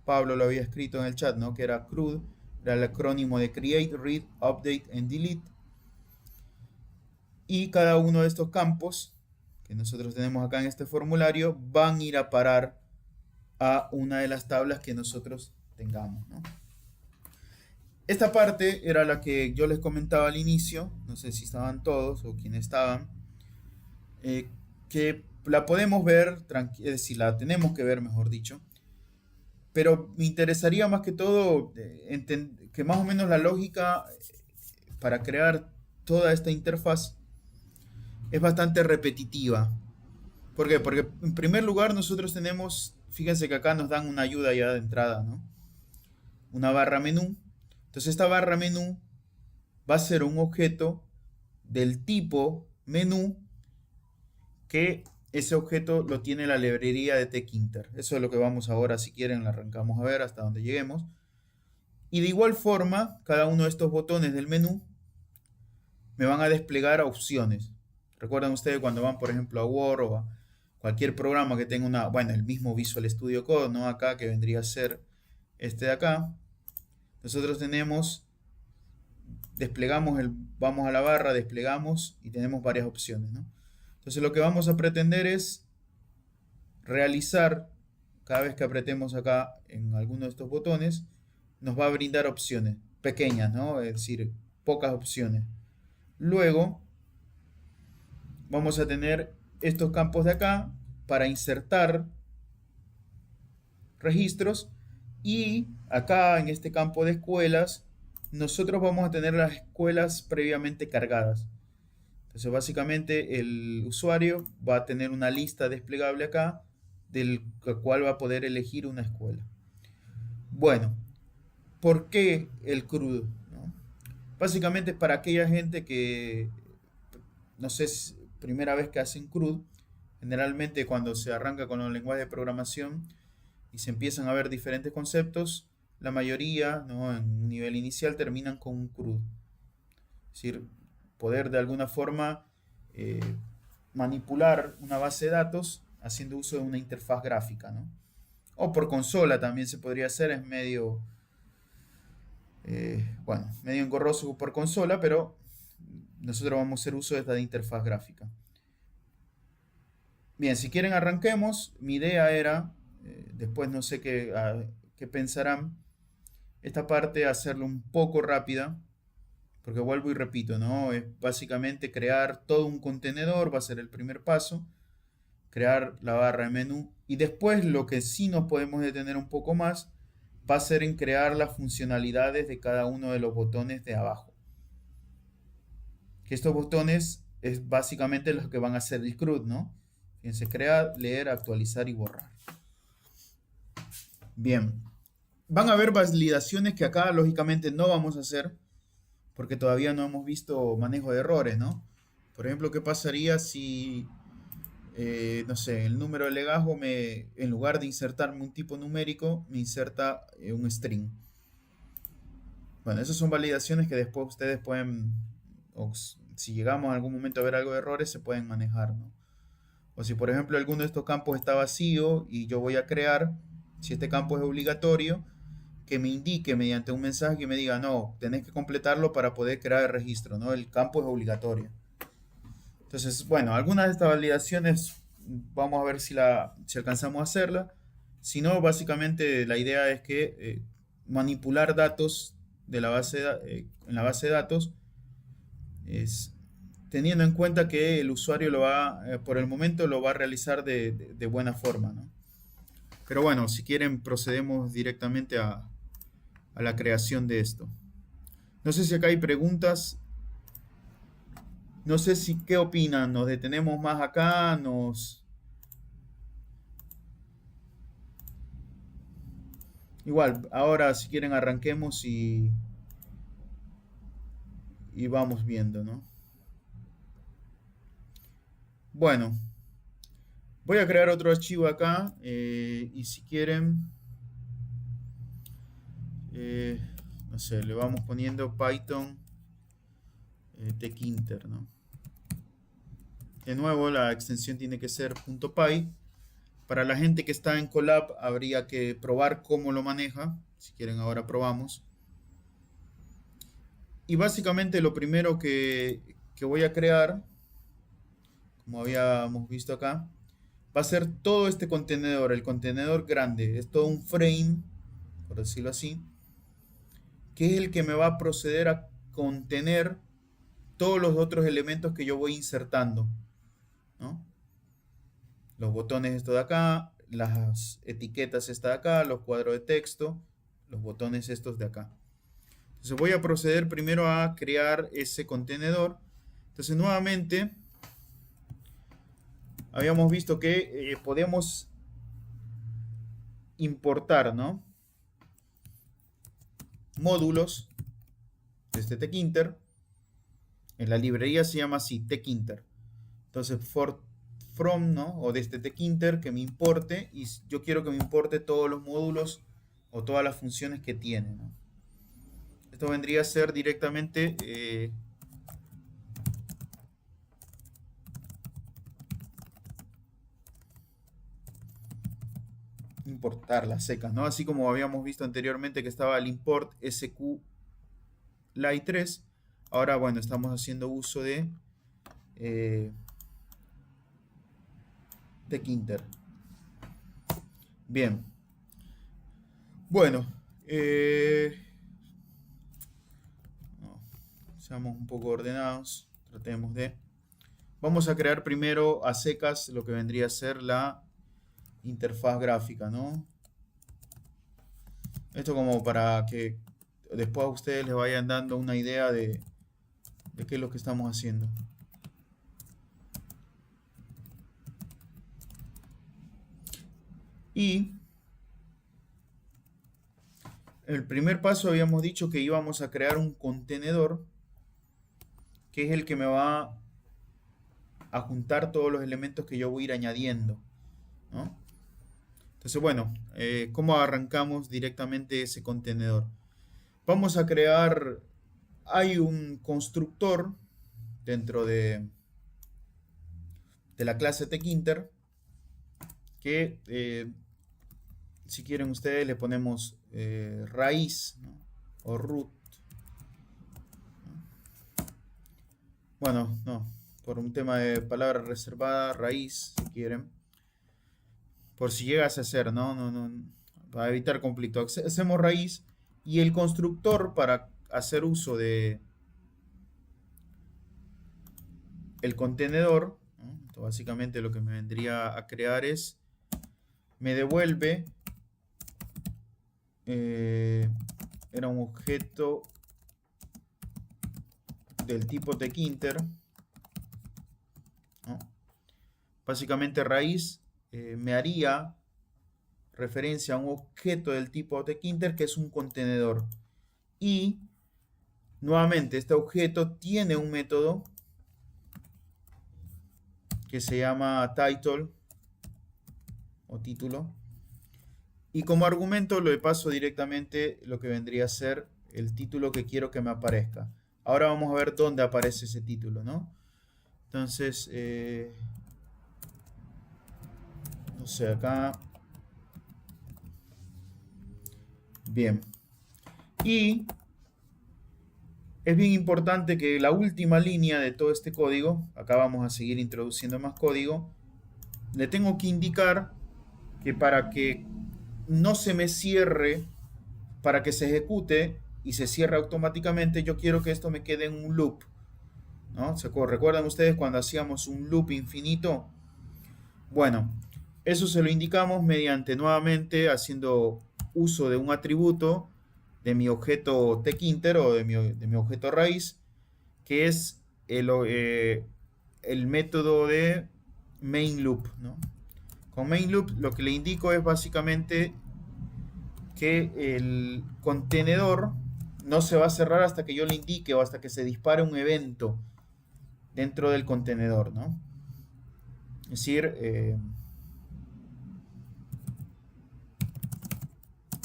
Pablo lo había escrito en el chat, ¿no? Que era CRUD, era el acrónimo de Create, Read, Update and Delete. Y cada uno de estos campos que nosotros tenemos acá en este formulario van a ir a parar a una de las tablas que nosotros tengamos, ¿no? Esta parte era la que yo les comentaba al inicio, no sé si estaban todos o quienes estaban, que la podemos ver, es decir, la tenemos que ver, mejor dicho, pero me interesaría más que todo que más o menos la lógica para crear toda esta interfaz es bastante repetitiva. ¿Por qué? Porque en primer lugar nosotros tenemos, fíjense que acá nos dan una ayuda ya de entrada, ¿no? Una barra menú. Entonces esta barra menú va a ser un objeto del tipo menú, que ese objeto lo tiene la librería de tkinter. Eso es lo que vamos ahora, si quieren, la arrancamos a ver hasta donde lleguemos. Y de igual forma, cada uno de estos botones del menú me van a desplegar opciones. Recuerdan ustedes cuando van, por ejemplo, a Word o a cualquier programa que tenga el mismo Visual Studio Code, ¿no? Acá, que vendría a ser este de acá. Nosotros vamos a la barra, desplegamos y tenemos varias opciones, ¿no? Entonces lo que vamos a pretender es realizar, cada vez que apretemos acá en alguno de estos botones, nos va a brindar opciones pequeñas, ¿no? Es decir, pocas opciones. Luego vamos a tener estos campos de acá para insertar registros, y acá en este campo de escuelas nosotros vamos a tener las escuelas previamente cargadas. Entonces básicamente el usuario va a tener una lista desplegable acá del cual va a poder elegir una escuela. Bueno, ¿por qué el CRUD? ¿No? Básicamente es para aquella gente que, no sé, es primera vez que hacen CRUD. Generalmente cuando se arranca con los lenguajes de programación y se empiezan a ver diferentes conceptos, la mayoría, ¿no?, en un nivel inicial terminan con un CRUD. Es decir, poder de alguna forma manipular una base de datos haciendo uso de una interfaz gráfica, ¿no? O por consola también se podría hacer, es medio, medio engorroso por consola, pero nosotros vamos a hacer uso de esta interfaz gráfica. Bien, si quieren arranquemos. Mi idea era, después no sé qué pensarán, esta parte hacerlo un poco rápida, porque vuelvo y repito, ¿no? Es básicamente crear todo un contenedor, va a ser el primer paso, crear la barra de menú, y después lo que sí nos podemos detener un poco más va a ser en crear las funcionalidades de cada uno de los botones de abajo. Que estos botones es básicamente los que van a hacer el CRUD, ¿no? Fíjense, crear, leer, actualizar y borrar. Bien, van a haber validaciones que acá lógicamente no vamos a hacer, porque todavía no hemos visto manejo de errores, ¿no? Por ejemplo, ¿qué pasaría si, no sé, el número de legajo en lugar de insertarme un tipo numérico, me inserta un string? Bueno, esas son validaciones que después ustedes pueden, o si llegamos a algún momento a ver algo de errores, se pueden manejar, ¿no? O si, por ejemplo, alguno de estos campos está vacío y yo voy a crear, si este campo es obligatorio, que me indique mediante un mensaje que me diga, no, tenés que completarlo para poder crear el registro, ¿no? El campo es obligatorio. Entonces, bueno, algunas de estas validaciones vamos a ver si alcanzamos a hacerla. Si no, básicamente la idea es que manipular datos de la en la base de datos es teniendo en cuenta que el usuario por el momento lo va a realizar de buena forma, ¿no? Pero bueno, si quieren procedemos directamente a la creación de esto. No sé si acá hay preguntas. No sé si qué opinan. ¿Nos detenemos más acá? Igual, ahora si quieren arranquemos y vamos viendo, ¿no? Bueno, voy a crear otro archivo acá y si quieren, no sé, le vamos poniendo Python techinter, ¿no? De nuevo, la extensión tiene que ser .py. Para la gente que está en Colab, habría que probar cómo lo maneja. Si quieren, ahora probamos. Y básicamente lo primero que voy a crear, como habíamos visto acá, va a ser todo este contenedor, el contenedor grande. Es todo un frame, por decirlo así, que es el que me va a proceder a contener todos los otros elementos que yo voy insertando, ¿no? Los botones estos de acá, las etiquetas estas de acá, los cuadros de texto, los botones estos de acá. Entonces voy a proceder primero a crear ese contenedor. Entonces nuevamente habíamos visto que podemos importar, ¿no?, módulos de este techinter. En la librería se llama así, techinter. Entonces from, ¿no?, o de este techinter que me importe, y yo quiero que me importe todos los módulos o todas las funciones que tiene, ¿no? Esto vendría a ser directamente importar las secas, ¿no? Así como habíamos visto anteriormente que estaba el import SQLite3. Ahora, bueno, estamos haciendo uso de tkinter. Bien. Bueno, no, seamos un poco ordenados. Tratemos de... Vamos a crear primero a secas lo que vendría a ser la interfaz gráfica, ¿no? Esto como para que después a ustedes les vayan dando una idea de qué es lo que estamos haciendo. Y el primer paso habíamos dicho que íbamos a crear un contenedor que es el que me va a juntar todos los elementos que yo voy a ir añadiendo, ¿no? Entonces, bueno, ¿cómo arrancamos directamente ese contenedor? Vamos a crear, hay un constructor dentro de la clase tkinter que si quieren ustedes le ponemos raíz, ¿no? O root. Bueno, no, por un tema de palabra reservada, raíz, si quieren. Por si llegas a hacer, ¿no? Para evitar conflicto. Hacemos raíz y el constructor para hacer uso de el contenedor, ¿no? Esto básicamente lo que me vendría a crear es, me devuelve, era un objeto del tipo tkinter, ¿no? Básicamente raíz me haría referencia a un objeto del tipo tkinter que es un contenedor. Y nuevamente este objeto tiene un método que se llama title o título. Y como argumento le paso directamente lo que vendría a ser el título que quiero que me aparezca. Ahora vamos a ver dónde aparece ese título, ¿no? Entonces, no sé, acá. Bien. Y es bien importante que la última línea de todo este código, acá vamos a seguir introduciendo más código, le tengo que indicar que para que no se me cierre, para que se ejecute y se cierre automáticamente, yo quiero que esto me quede en un loop, ¿no? ¿Recuerdan ustedes cuando hacíamos un loop infinito? Bueno, eso se lo indicamos mediante nuevamente haciendo uso de un atributo de mi objeto tkinter o de mi objeto raíz, que es el método de main loop, ¿no? Con main loop lo que le indico es básicamente que el contenedor no se va a cerrar hasta que yo le indique o hasta que se dispare un evento dentro del contenedor, ¿no? Es decir,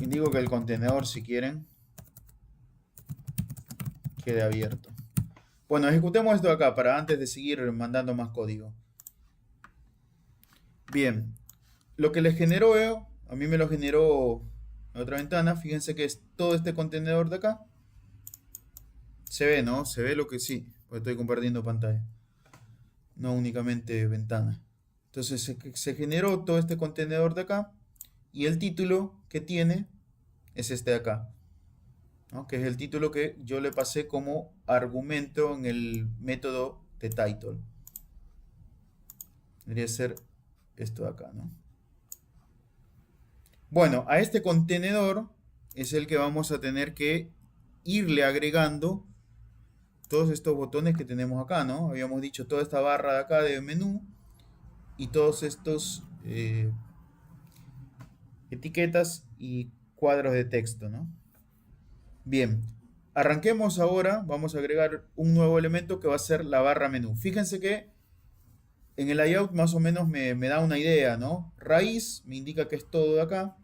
indico que el contenedor, si quieren, quede abierto. Bueno, ejecutemos esto acá para antes de seguir mandando más código. Bien, lo que le generó, a mí me lo generó en otra ventana. Fíjense que es todo este contenedor de acá. Se ve, ¿no? Se ve lo que sí, porque estoy compartiendo pantalla. No únicamente ventana. Entonces se generó todo este contenedor de acá. Y el título que tiene es este de acá, ¿no? Que es el título que yo le pasé como argumento en el método de title. Debería ser esto de acá, ¿no? Bueno, a este contenedor es el que vamos a tener que irle agregando todos estos botones que tenemos acá, ¿no? Habíamos dicho toda esta barra de acá de menú y todos estos etiquetas y cuadros de texto, ¿no? Bien, arranquemos ahora, vamos a agregar un nuevo elemento que va a ser la barra menú. Fíjense que en el layout más o menos me da una idea, ¿no? Raíz me indica que es todo de acá.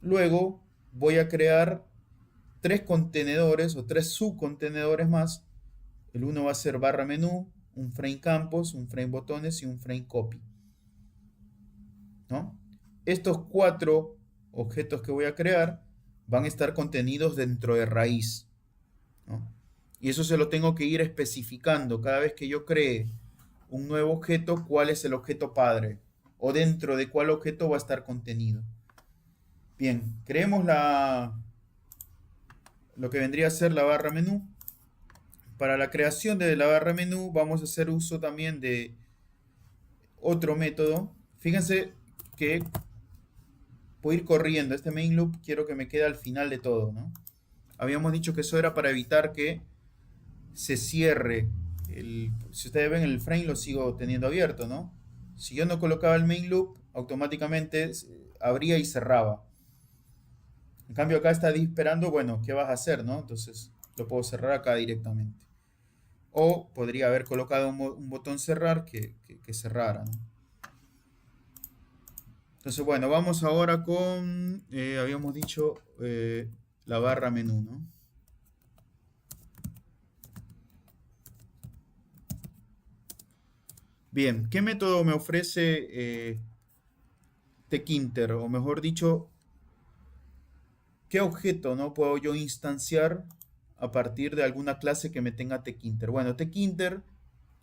Luego voy a crear tres contenedores o tres subcontenedores más. El uno va a ser barra menú, un frame campos, un frame botones y un frame copy, ¿no? Estos cuatro objetos que voy a crear van a estar contenidos dentro de raíz, ¿no? Y eso se lo tengo que ir especificando cada vez que yo cree un nuevo objeto, cuál es el objeto padre o dentro de cuál objeto va a estar contenido. Bien, creemos lo que vendría a ser la barra menú. Para la creación de la barra menú vamos a hacer uso también de otro método. Fíjense que voy a ir corriendo. Este main loop quiero que me quede al final de todo, ¿no? Habíamos dicho que eso era para evitar que se cierre. Si ustedes ven el frame lo sigo teniendo abierto, ¿no? Si yo no colocaba el main loop, automáticamente abría y cerraba. En cambio acá está esperando, bueno, ¿qué vas a hacer, no? Entonces lo puedo cerrar acá directamente. O podría haber colocado un botón cerrar que cerrara, ¿no? Entonces, bueno, vamos ahora con, habíamos dicho, la barra menú, ¿no? Bien, ¿qué método me ofrece tkinter? O mejor dicho, ¿qué objeto no puedo yo instanciar a partir de alguna clase que me tenga tkinter? Bueno, tkinter,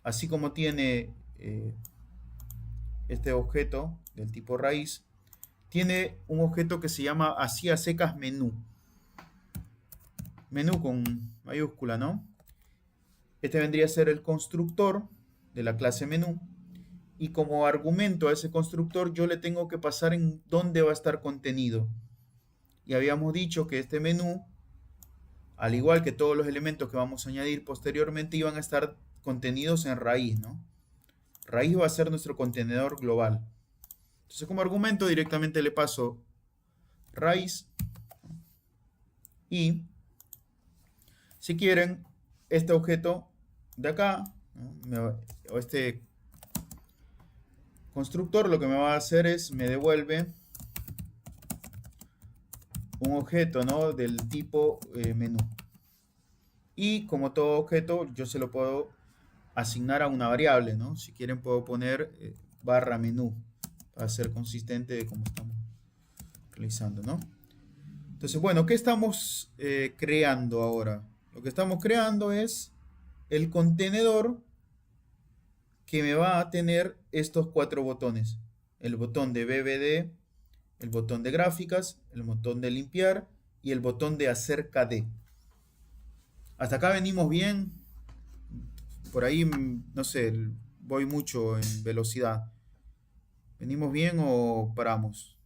así como tiene este objeto del tipo raíz, tiene un objeto que se llama así a secas menú. Menú con mayúscula, ¿no? Este vendría a ser el constructor de la clase menú. Y como argumento a ese constructor yo le tengo que pasar en dónde va a estar contenido. Y habíamos dicho que este menú, al igual que todos los elementos que vamos a añadir posteriormente, iban a estar contenidos en raíz, ¿no? Raíz va a ser nuestro contenedor global. Entonces como argumento directamente le paso raíz y si quieren este objeto de acá, ¿no? O este constructor lo que me va a hacer es me devuelve un objeto, ¿no? Del tipo menú. Y como todo objeto yo se lo puedo asignar a una variable, ¿no? Si quieren puedo poner barra menú para ser consistente de cómo estamos realizando, ¿no? Entonces, bueno, ¿qué estamos creando ahora? Lo que estamos creando es el contenedor que me va a tener estos cuatro botones. El botón de BBD, el botón de gráficas, el botón de limpiar y el botón de acerca de. Hasta acá venimos bien. Por ahí, no sé, voy mucho en velocidad. ¿Venimos bien o paramos?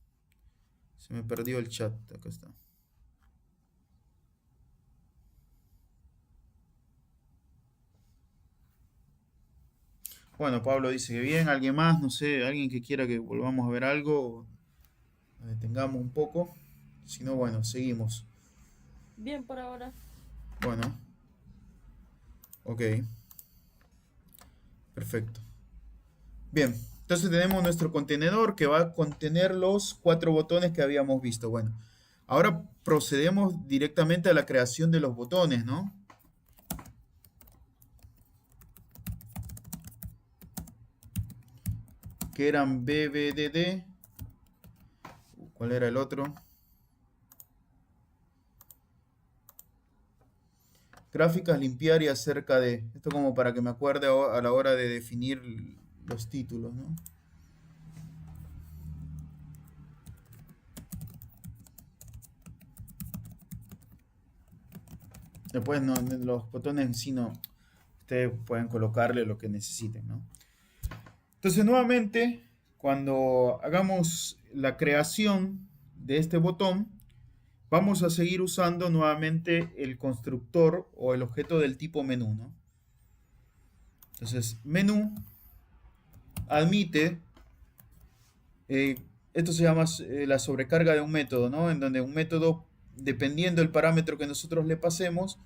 Se me perdió el chat. Acá está. Bueno, Pablo dice que bien. ¿Alguien más? No sé, alguien que quiera que volvamos a ver algo. Detengamos un poco. Si no, bueno, seguimos. Bien por ahora. Bueno. Ok. Perfecto. Bien. Entonces tenemos nuestro contenedor que va a contener los cuatro botones que habíamos visto. Bueno. Ahora procedemos directamente a la creación de los botones, ¿no? Que eran BBDD. ¿Cuál era el otro? Gráficas, limpiar y acerca de. Esto como para que me acuerde a la hora de definir los títulos, ¿no? Después no, los botones en sí no. Ustedes pueden colocarle lo que necesiten, ¿no? Entonces nuevamente, cuando hagamos la creación de este botón, vamos a seguir usando nuevamente el constructor o el objeto del tipo menú, ¿no? Entonces, menú admite, esto se llama la sobrecarga de un método, ¿no? En donde un método, dependiendo del parámetro que nosotros le pasemos,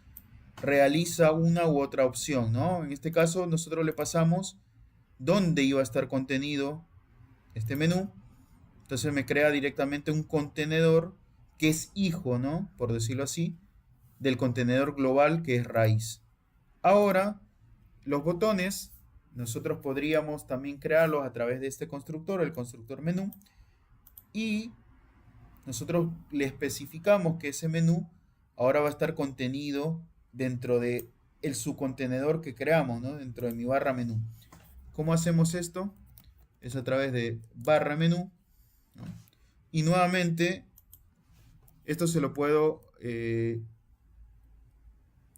realiza una u otra opción, ¿no? En este caso, nosotros le pasamos dónde iba a estar contenido este menú. Entonces me crea directamente un contenedor que es hijo, ¿no? Por decirlo así, del contenedor global que es raíz. Ahora, los botones, nosotros podríamos también crearlos a través de este constructor, el constructor menú, y nosotros le especificamos que ese menú ahora va a estar contenido dentro de el subcontenedor que creamos, ¿no? Dentro de mi barra menú. ¿Cómo hacemos esto? Es a través de barra menú, ¿no? Y nuevamente esto se lo puedo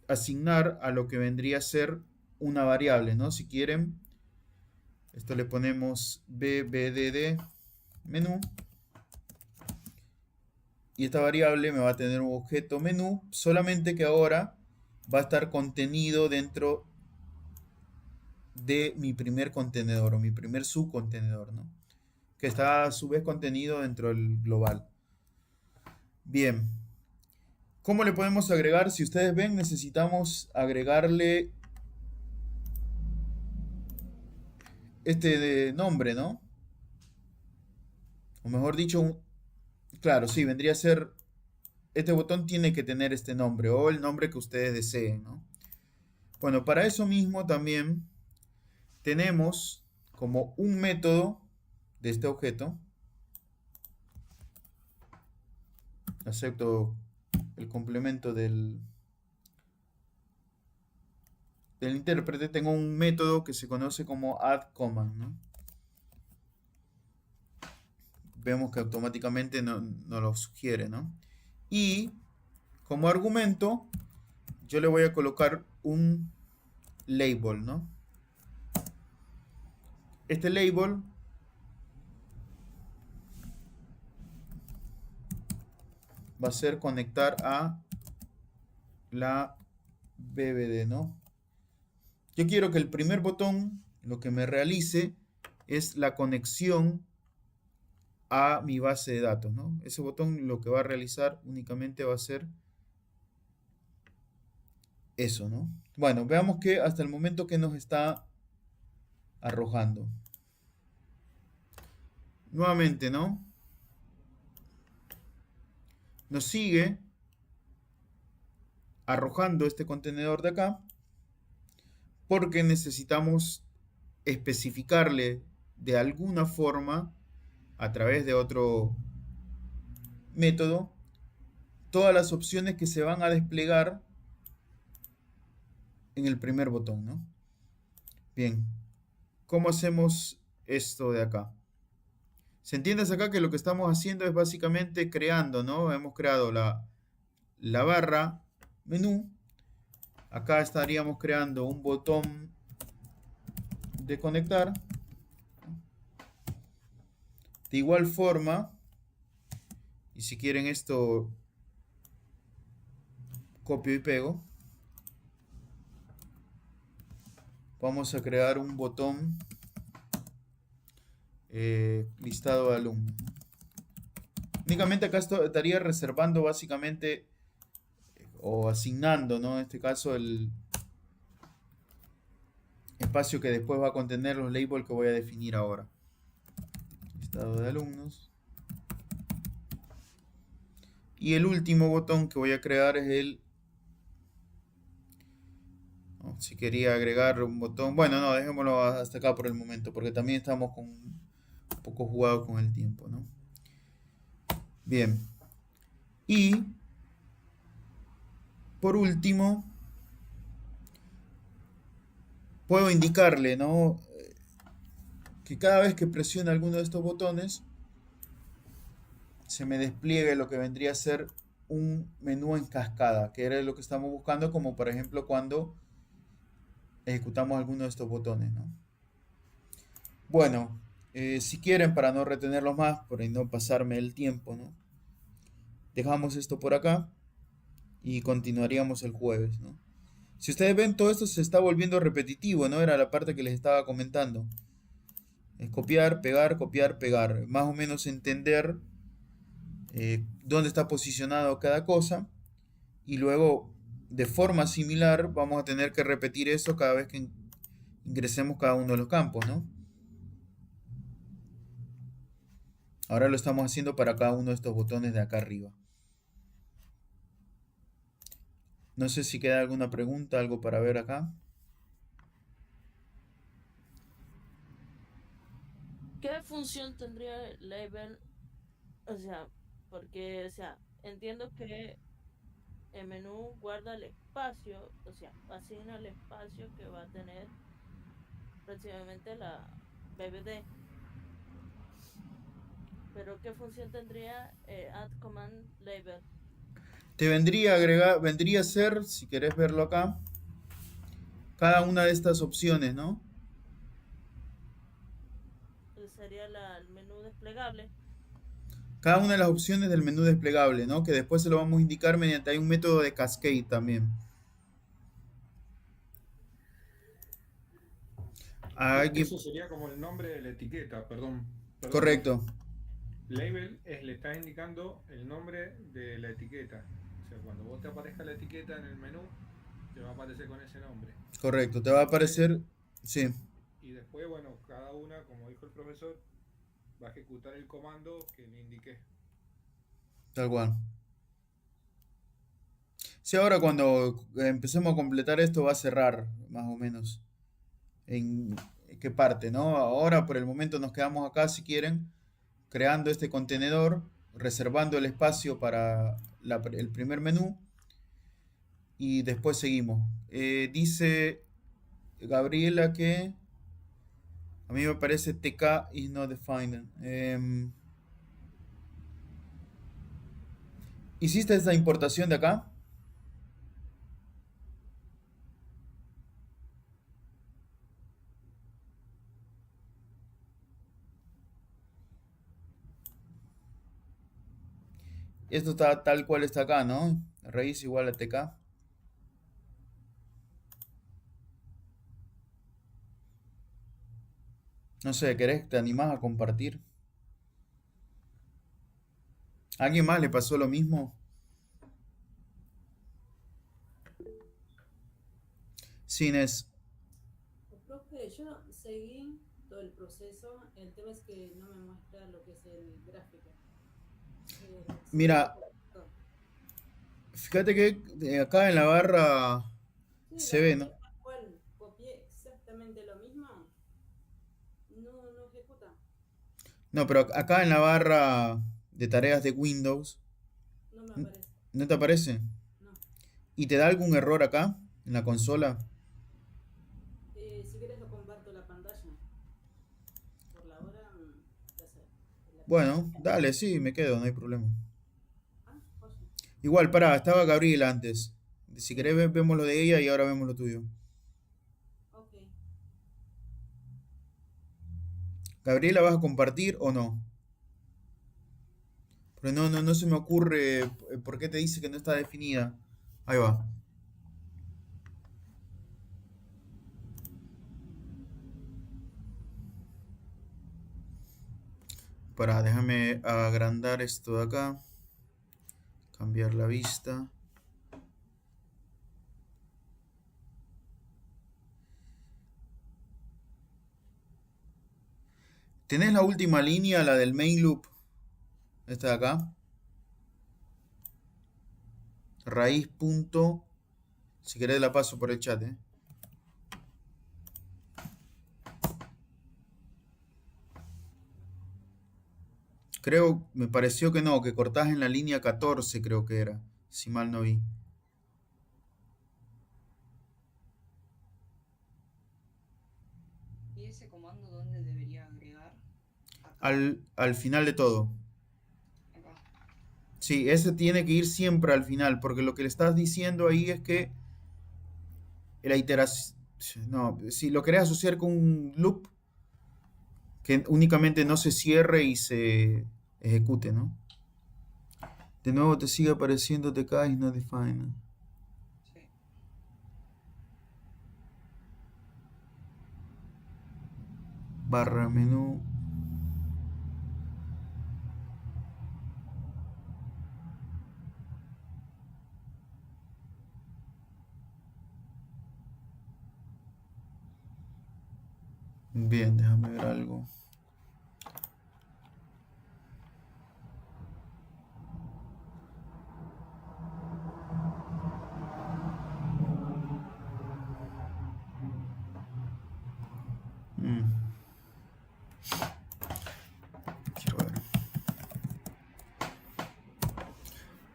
asignar a lo que vendría a ser una variable, ¿no? Si quieren, esto le ponemos bbdd menú, y esta variable me va a tener un objeto menú, solamente que ahora va a estar contenido dentro de mi primer contenedor o mi primer subcontenedor, ¿no? Que está a su vez contenido dentro del global. Bien, ¿cómo le podemos agregar? Si ustedes ven, necesitamos agregarle este de nombre, ¿no? O mejor dicho, claro, sí, vendría a ser, este botón tiene que tener este nombre o el nombre que ustedes deseen, ¿no? Bueno, para eso mismo también tenemos como un método de este objeto, acepto el complemento del intérprete, tengo un método que se conoce como addCommand, ¿no? Vemos que automáticamente no lo sugiere, ¿no? Y como argumento yo le voy a colocar un label, ¿no? Este label va a ser conectar a la BBD, ¿no? Yo quiero que el primer botón lo que me realice es la conexión a mi base de datos, ¿no? Ese botón lo que va a realizar únicamente va a ser eso, ¿no? Bueno, veamos que hasta el momento que nos está arrojando. Nuevamente, ¿no? Nos sigue arrojando este contenedor de acá porque necesitamos especificarle de alguna forma a través de otro método todas las opciones que se van a desplegar en el primer botón, ¿no? Bien, ¿cómo hacemos esto de acá? ¿Se entiende acá que lo que estamos haciendo es básicamente creando, ¿no? Hemos creado la barra menú. Acá estaríamos creando un botón de conectar. De igual forma, y si quieren esto, copio y pego. Vamos a crear un botón listado de alumnos. Únicamente acá estaría reservando básicamente o asignando, ¿no? En este caso el espacio que después va a contener los labels que voy a definir ahora. Listado de alumnos. Y el último botón que voy a crear es el... ¿no? Si quería agregar un botón... Bueno, no, dejémoslo hasta acá por el momento, porque también estamos un poco jugados con el tiempo, ¿no? Bien. Y... por último... puedo indicarle, ¿no? Que cada vez que presione alguno de estos botones se me despliegue lo que vendría a ser un menú en cascada, que era lo que estamos buscando, como por ejemplo cuando ejecutamos alguno de estos botones, ¿no? Bueno, si quieren, para no retenerlos más, por no pasarme el tiempo, ¿no? Dejamos esto por acá y continuaríamos el jueves, ¿no? Si ustedes ven, todo esto se está volviendo repetitivo, ¿no? Era la parte que les estaba comentando. Es copiar, pegar. Más o menos entender dónde está posicionado cada cosa. Y luego, de forma similar, vamos a tener que repetir eso cada vez que ingresemos cada uno de los campos, ¿no? Ahora lo estamos haciendo para cada uno de estos botones de acá arriba. No sé si queda alguna pregunta, algo para ver acá. ¿Qué función tendría el label? O sea, porque, o sea, entiendo que el menú guarda el espacio, o sea, asigna el espacio que va a tener próximamente la BBD. Pero ¿qué función tendría add command label? Te vendría a agregar, vendría a ser, si querés verlo acá, cada una de estas opciones, ¿no? Sería el menú desplegable. Cada una de las opciones del menú desplegable, ¿no? Que después se lo vamos a indicar mediante hay un método de cascade también. Alguien, Eso sería como el nombre de la etiqueta, perdón, profe. correcto, Label le está indicando el nombre de la etiqueta. O sea, cuando vos te aparezca la etiqueta en el menú, te va a aparecer con ese nombre. correcto. Te Y va a después, aparecer, sí, y después, bueno, cada una, como dijo el profesor, va a ejecutar el comando que le indiqué. tal cual. Sí, ahora cuando empecemos a completar esto va a cerrar, más o menos. ¿En qué parte, no? Ahora por el momento nos quedamos acá, si quieren, creando este contenedor, reservando el espacio para el primer menú y después seguimos. Dice Gabriela que a mí me parece TK is not defined. ¿Hiciste esta importación de acá? Esto está tal cual está acá, ¿no? Raíz igual a TK. No sé, ¿querés? ¿Te animás a compartir? ¿A alguien más le pasó lo mismo? Sí, Inés. Profe, yo seguí todo el proceso, el tema es que no me muestra lo que es el gráfico. Se ve Mira, todo. fíjate que acá en la barra Sí, se la ve, foto ¿no? tal cual, copié exactamente lo mismo, no ejecuta, No, pero acá en la barra de tareas de Windows, no me aparece, ¿no te aparece? no. ¿Y te da algún error acá en la consola? Si quieres lo comparto la pantalla, por la hora, ya sé, la pantalla. Bueno, dale, sí, me quedo, no hay problema. Ah, oye, Igual, pará, estaba Gabriela antes. Si querés, vemos lo de ella y ahora vemos lo tuyo. ok. ¿Gabriela vas a compartir o no? Pero no se me ocurre por qué te dice que no está definida. Ahí va. Pará, déjame agrandar esto de acá. Cambiar la vista. ¿Tenés la última línea, la del main loop? Esta de acá. Raíz punto. Si querés la paso por el chat, ¿eh? Creo, me pareció que no, que cortás en la línea 14, creo que era. Si mal no vi. ¿Y ese comando dónde debería agregar? Acá, Al final de todo. acá. Sí, ese tiene que ir siempre al final, porque lo que le estás diciendo ahí es que la iteración... No, si lo querés asociar con un loop, que únicamente no se cierre y se ejecute, ¿no? De nuevo te sigue apareciendo TK is not defined. Sí. Barra menú. Bien, déjame ver algo.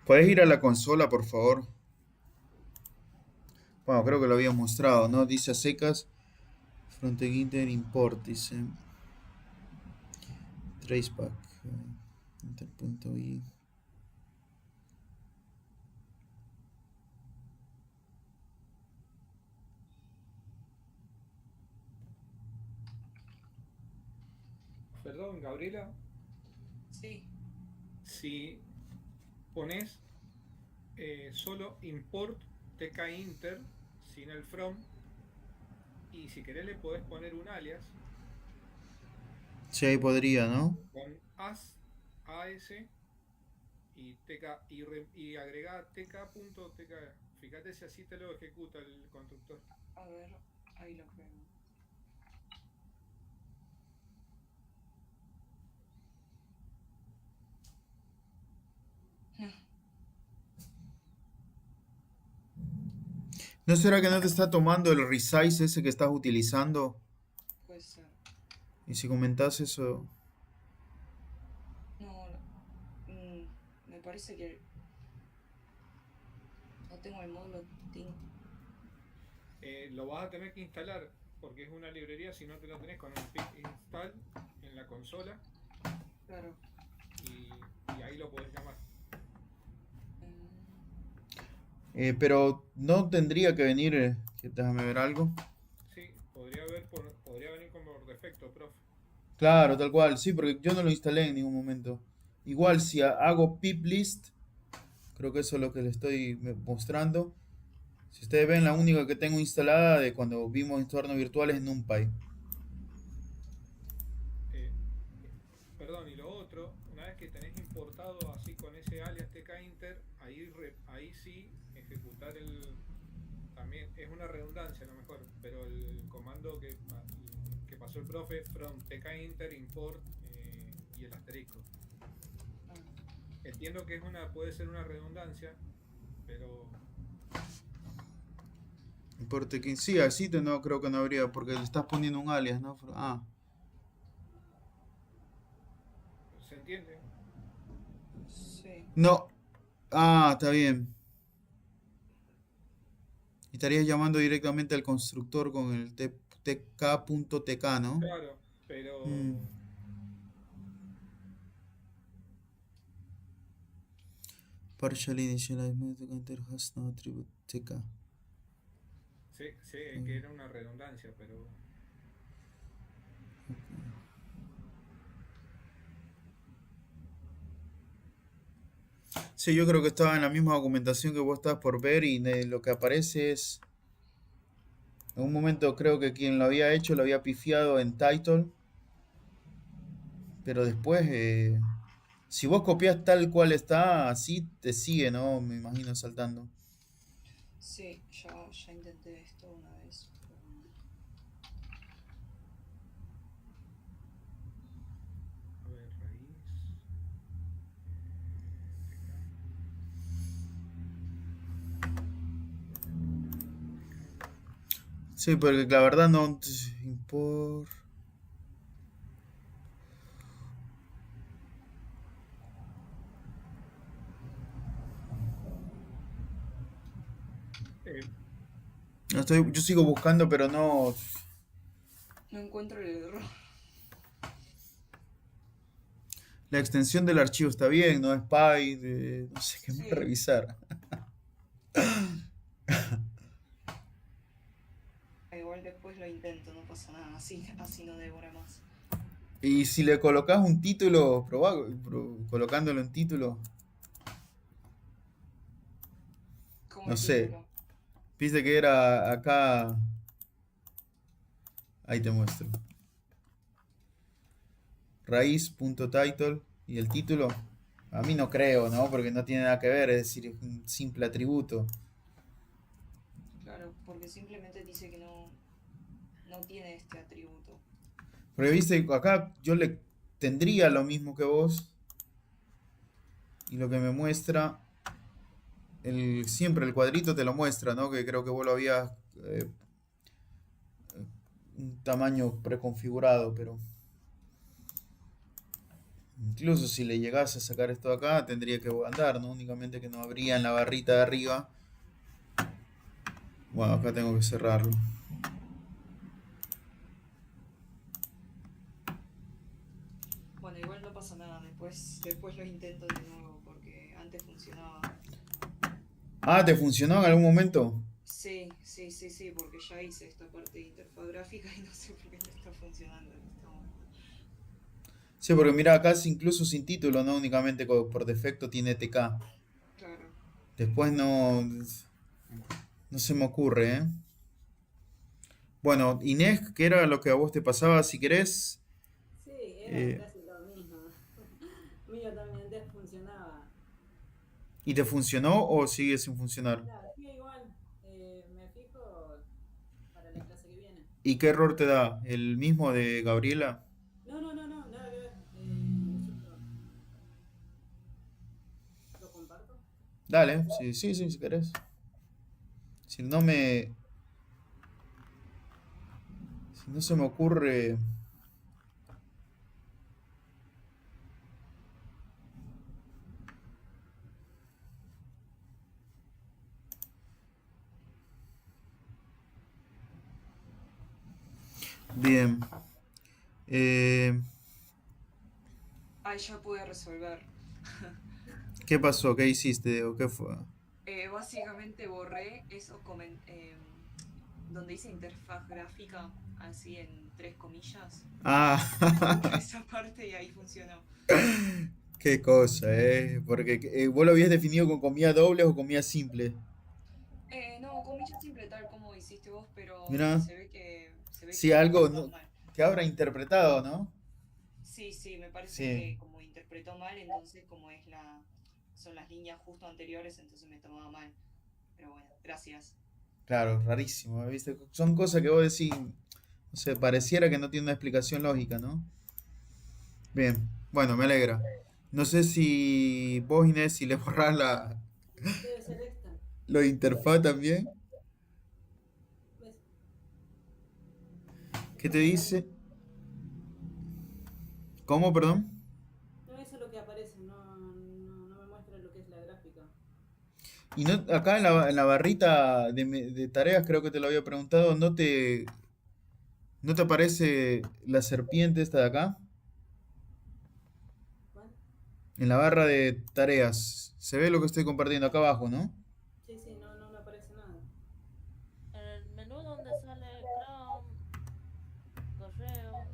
¿Puedes ir a la consola, por favor? Bueno, creo que lo había mostrado, ¿no? Dice a secas, Frontend Inter import, dice. Traceback. Inter.i. Perdón, Gabriela, Sí, si pones solo import tkinter sin el from, y si querés le podés poner un alias Sí, ahí podría, ¿no? con as y y agregá tk.tk. Fíjate si así te lo ejecuta el constructor. a ver, ahí lo creo. ¿No será que no te está tomando el resize ese que estás utilizando? Puede ser. Y si comentas eso... No, me parece que no tengo el módulo Tink. Lo vas a tener que instalar porque es una librería. Si no te lo tenés, con un pip install en la consola Claro. y ahí lo podés llamar. pero no tendría que venir... déjame ver algo. Sí, podría venir como por defecto, profe. Claro, tal cual. Sí, porque yo no lo instalé en ningún momento. Igual si hago pip list, creo que eso es lo que le estoy mostrando. Si ustedes ven, la única que tengo instalada de cuando vimos entorno virtual es NumPy. Eh, Perdón, y lo otro, una vez que tenés importado así con ese alias tkinter, ahí sí ejecutar también es una redundancia a lo mejor, pero el comando que pasó el profe, from tkinter import y el asterisco. Entiendo que puede ser una redundancia, pero Importe que sí, así no creo que no habría, porque le estás poniendo un alias, ¿no? Ah, se entiende. Sí. no. Ah, está bien. Estarías llamando directamente al constructor con el tk.tk, ¿no? Claro, pero Mm. Partial initialized counter has no attribute tk. sé que era una redundancia, pero Sí, yo creo que estaba en la misma documentación que vos estás por ver y lo que aparece es... En un momento creo que quien lo había hecho lo había pifiado en title, pero después, si vos copias tal cual está, así te sigue, ¿no? Me imagino saltando. Sí, ya intenté esto una vez. a ver, raíz. Sí, porque la verdad no... Import... yo sigo buscando, pero no... No encuentro el error. La extensión del archivo está bien, no es py, no sé qué más Sí. revisar. Igual después lo intento, no pasa nada, así no demora más. Y si le colocas un título, colocándolo en título, Como no el sé. título. Viste que era acá. Ahí te muestro. Raíz.title y el título. A mí no creo, ¿no? Porque no tiene nada que ver, es decir, es un simple atributo. Claro, porque simplemente dice que no tiene este atributo. Porque viste, acá yo le tendría lo mismo que vos. Y lo que me muestra, siempre el cuadrito te lo muestra, ¿no? Que creo que vos lo habías un tamaño preconfigurado, pero Incluso si le llegase a sacar esto de acá, tendría que andar, ¿no? Únicamente que no abría en la barrita de arriba. Bueno, acá tengo que cerrarlo. Bueno, igual no pasa nada, después lo intento de nuevo porque antes funcionaba. Ah, ¿te funcionó en algún momento? Sí, porque ya hice esta parte de interfaz gráfica y no sé por qué no está funcionando en este momento. Sí, porque mira, acá es incluso sin título, ¿no? Únicamente por defecto tiene TK. Claro. Después no se me ocurre, ¿eh? Bueno, Inés, ¿qué era lo que a vos te pasaba? Si querés, Sí, era eh, casi lo mismo. Mío también antes funcionaba. ¿y te funcionó o sigue sin funcionar? Claro, sí, igual. Me fijo para la clase que viene. ¿Y qué error te da? ¿El mismo de Gabriela? No, nada que ver. ¿Lo comparto? Dale, sí, si querés. Si no me... Si no se me ocurre... Bien. Eh, Ay, ya pude resolver. ¿Qué pasó? ¿Qué hiciste? ¿O qué fue? Básicamente borré eso donde dice interfaz gráfica, así en 3 comillas. Ah, Borré esa parte y ahí funcionó. qué cosa, ¿eh? Porque vos lo habías definido con comida doble o comida simple. No, comillas simple tal como hiciste vos, pero Mira, se ve que si lo algo interpretó mal. te habrá interpretado, ¿no? Sí, me parece Sí, que como interpretó mal, entonces son las líneas justo anteriores, entonces me tomaba mal. Pero bueno, gracias. claro, rarísimo, ¿viste? Son cosas que vos decís, no sé, pareciera que no tiene una explicación lógica, ¿no? Bien, bueno, me alegra. No sé si vos, Inés, si le borrás Debe ser esta. lo de interfaz también. ¿Ves? ¿Qué te dice? ¿Cómo, perdón? No, eso es lo que aparece, no me muestra lo que es la gráfica. Y no, acá en la barrita de tareas, creo que te lo había preguntado, ¿no te aparece la serpiente esta de acá? ¿Cuál? En la barra de tareas. Se ve lo que estoy compartiendo acá abajo, ¿no? Sí, no me aparece nada. En el menú donde sale Chrome, correo,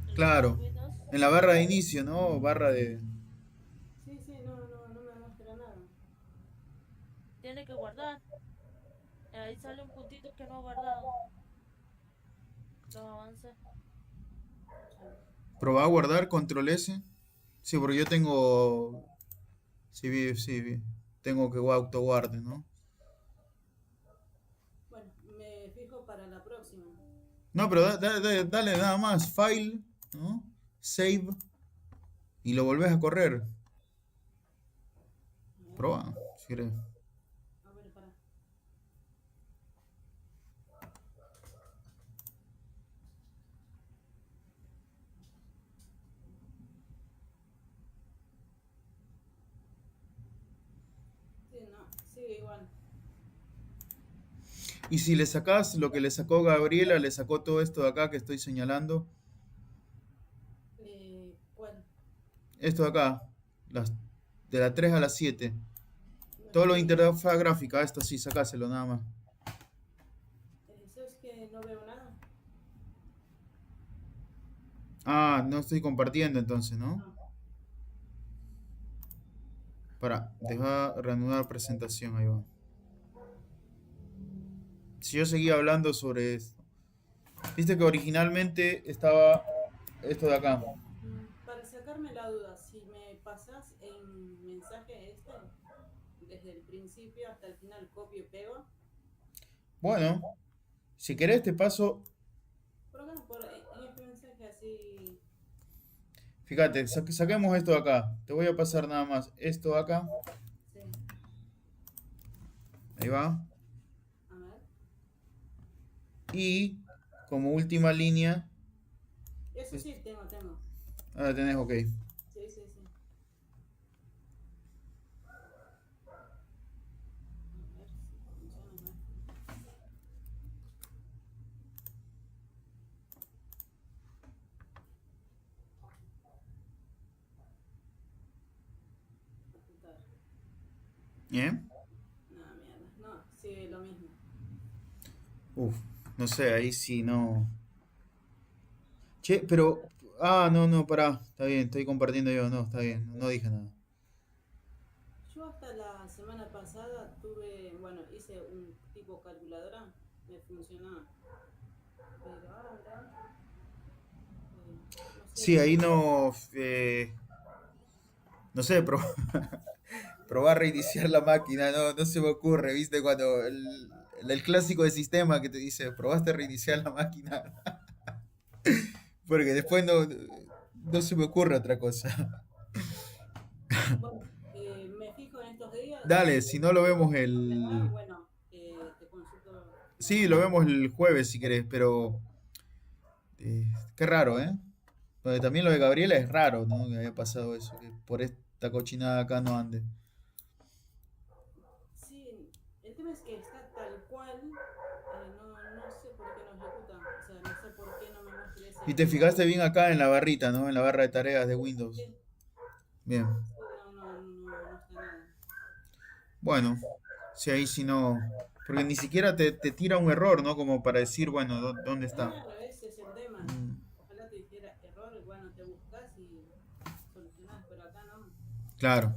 el de Claro. Windows, En la barra de inicio, ¿no? Barra de... Sí, no me muestra nada. tiene que guardar. Ahí sale un puntito que no ha guardado los avances. Probá a guardar, control S. Sí, porque yo tengo... Sí, tengo que auto guarde, ¿no? Bueno, me fijo para la próxima. No, pero dale nada más. File, ¿no? Save. Y lo volvés a correr. A ver, Probá, si querés. para. Sí, no, sigue igual. Y si le sacás lo que le sacó Gabriela, le sacó todo esto de acá que estoy señalando. ¿Cuál? Esto de acá. Las, de la 3 a la 7. No, Todo lo de interfaz gráfica, esto sí, sacáselo nada más. ¿Sabes que no veo nada? Ah, no estoy compartiendo entonces, ¿no? No. Para, deja reanudar presentación, ahí va. Si yo seguía hablando sobre esto. Viste que originalmente estaba esto de acá. Para sacarme la duda, si me pasas el mensaje desde el principio hasta el final, copio y pego. Bueno, si querés te paso. Por acá, en este mensaje así. Fíjate, saquemos esto de acá. Te voy a pasar nada más esto de acá. Sí. Ahí va. A ver. Y como última línea, Eso sí, tengo. Ah, tenés, ok. Sí, sí, sí. A ver si funciona, ¿no? Apuntar. ¿Bien? No, mierda. No, sigue lo mismo. Uf, no sé, ahí sí no. Che, pero. Ah, no, no, pará. Está bien, estoy compartiendo yo. No, está bien, no dije nada. Yo hasta la semana pasada tuve, bueno, hice un tipo calculadora, me funcionaba. Pero ahora, no sé Sí, qué ahí pasa. no. No sé, probar reiniciar la máquina, no, no se me ocurre, ¿viste? Cuando el clásico de sistema que te dice, probaste reiniciar la máquina, porque después no se me ocurre otra cosa. Bueno, me fijo en estos días, Dale, si si no lo vemos no me da, el... bueno, te consulto Sí, lo mañana. vemos el jueves si querés, pero qué raro, ¿eh? Porque también lo de Gabriela es raro, ¿no? Que haya pasado eso, que por esta cochinada acá no ande. Sí, el tema es que está tal cual, no sé por qué no ejecuta, o sea, no sé por qué no me muestra ese Y te punto. fijaste bien acá en la barrita, ¿no? En la barra de tareas de Windows. Sí, Bien. sí, no está nada. Bueno, si ahí sí no. Porque ni siquiera te tira un error, ¿no? Como para decir, bueno, ¿dónde está? Claro, ese es el tema. Mm, Ojalá te dijera error, bueno, te buscas y solucionás, pero acá no. claro.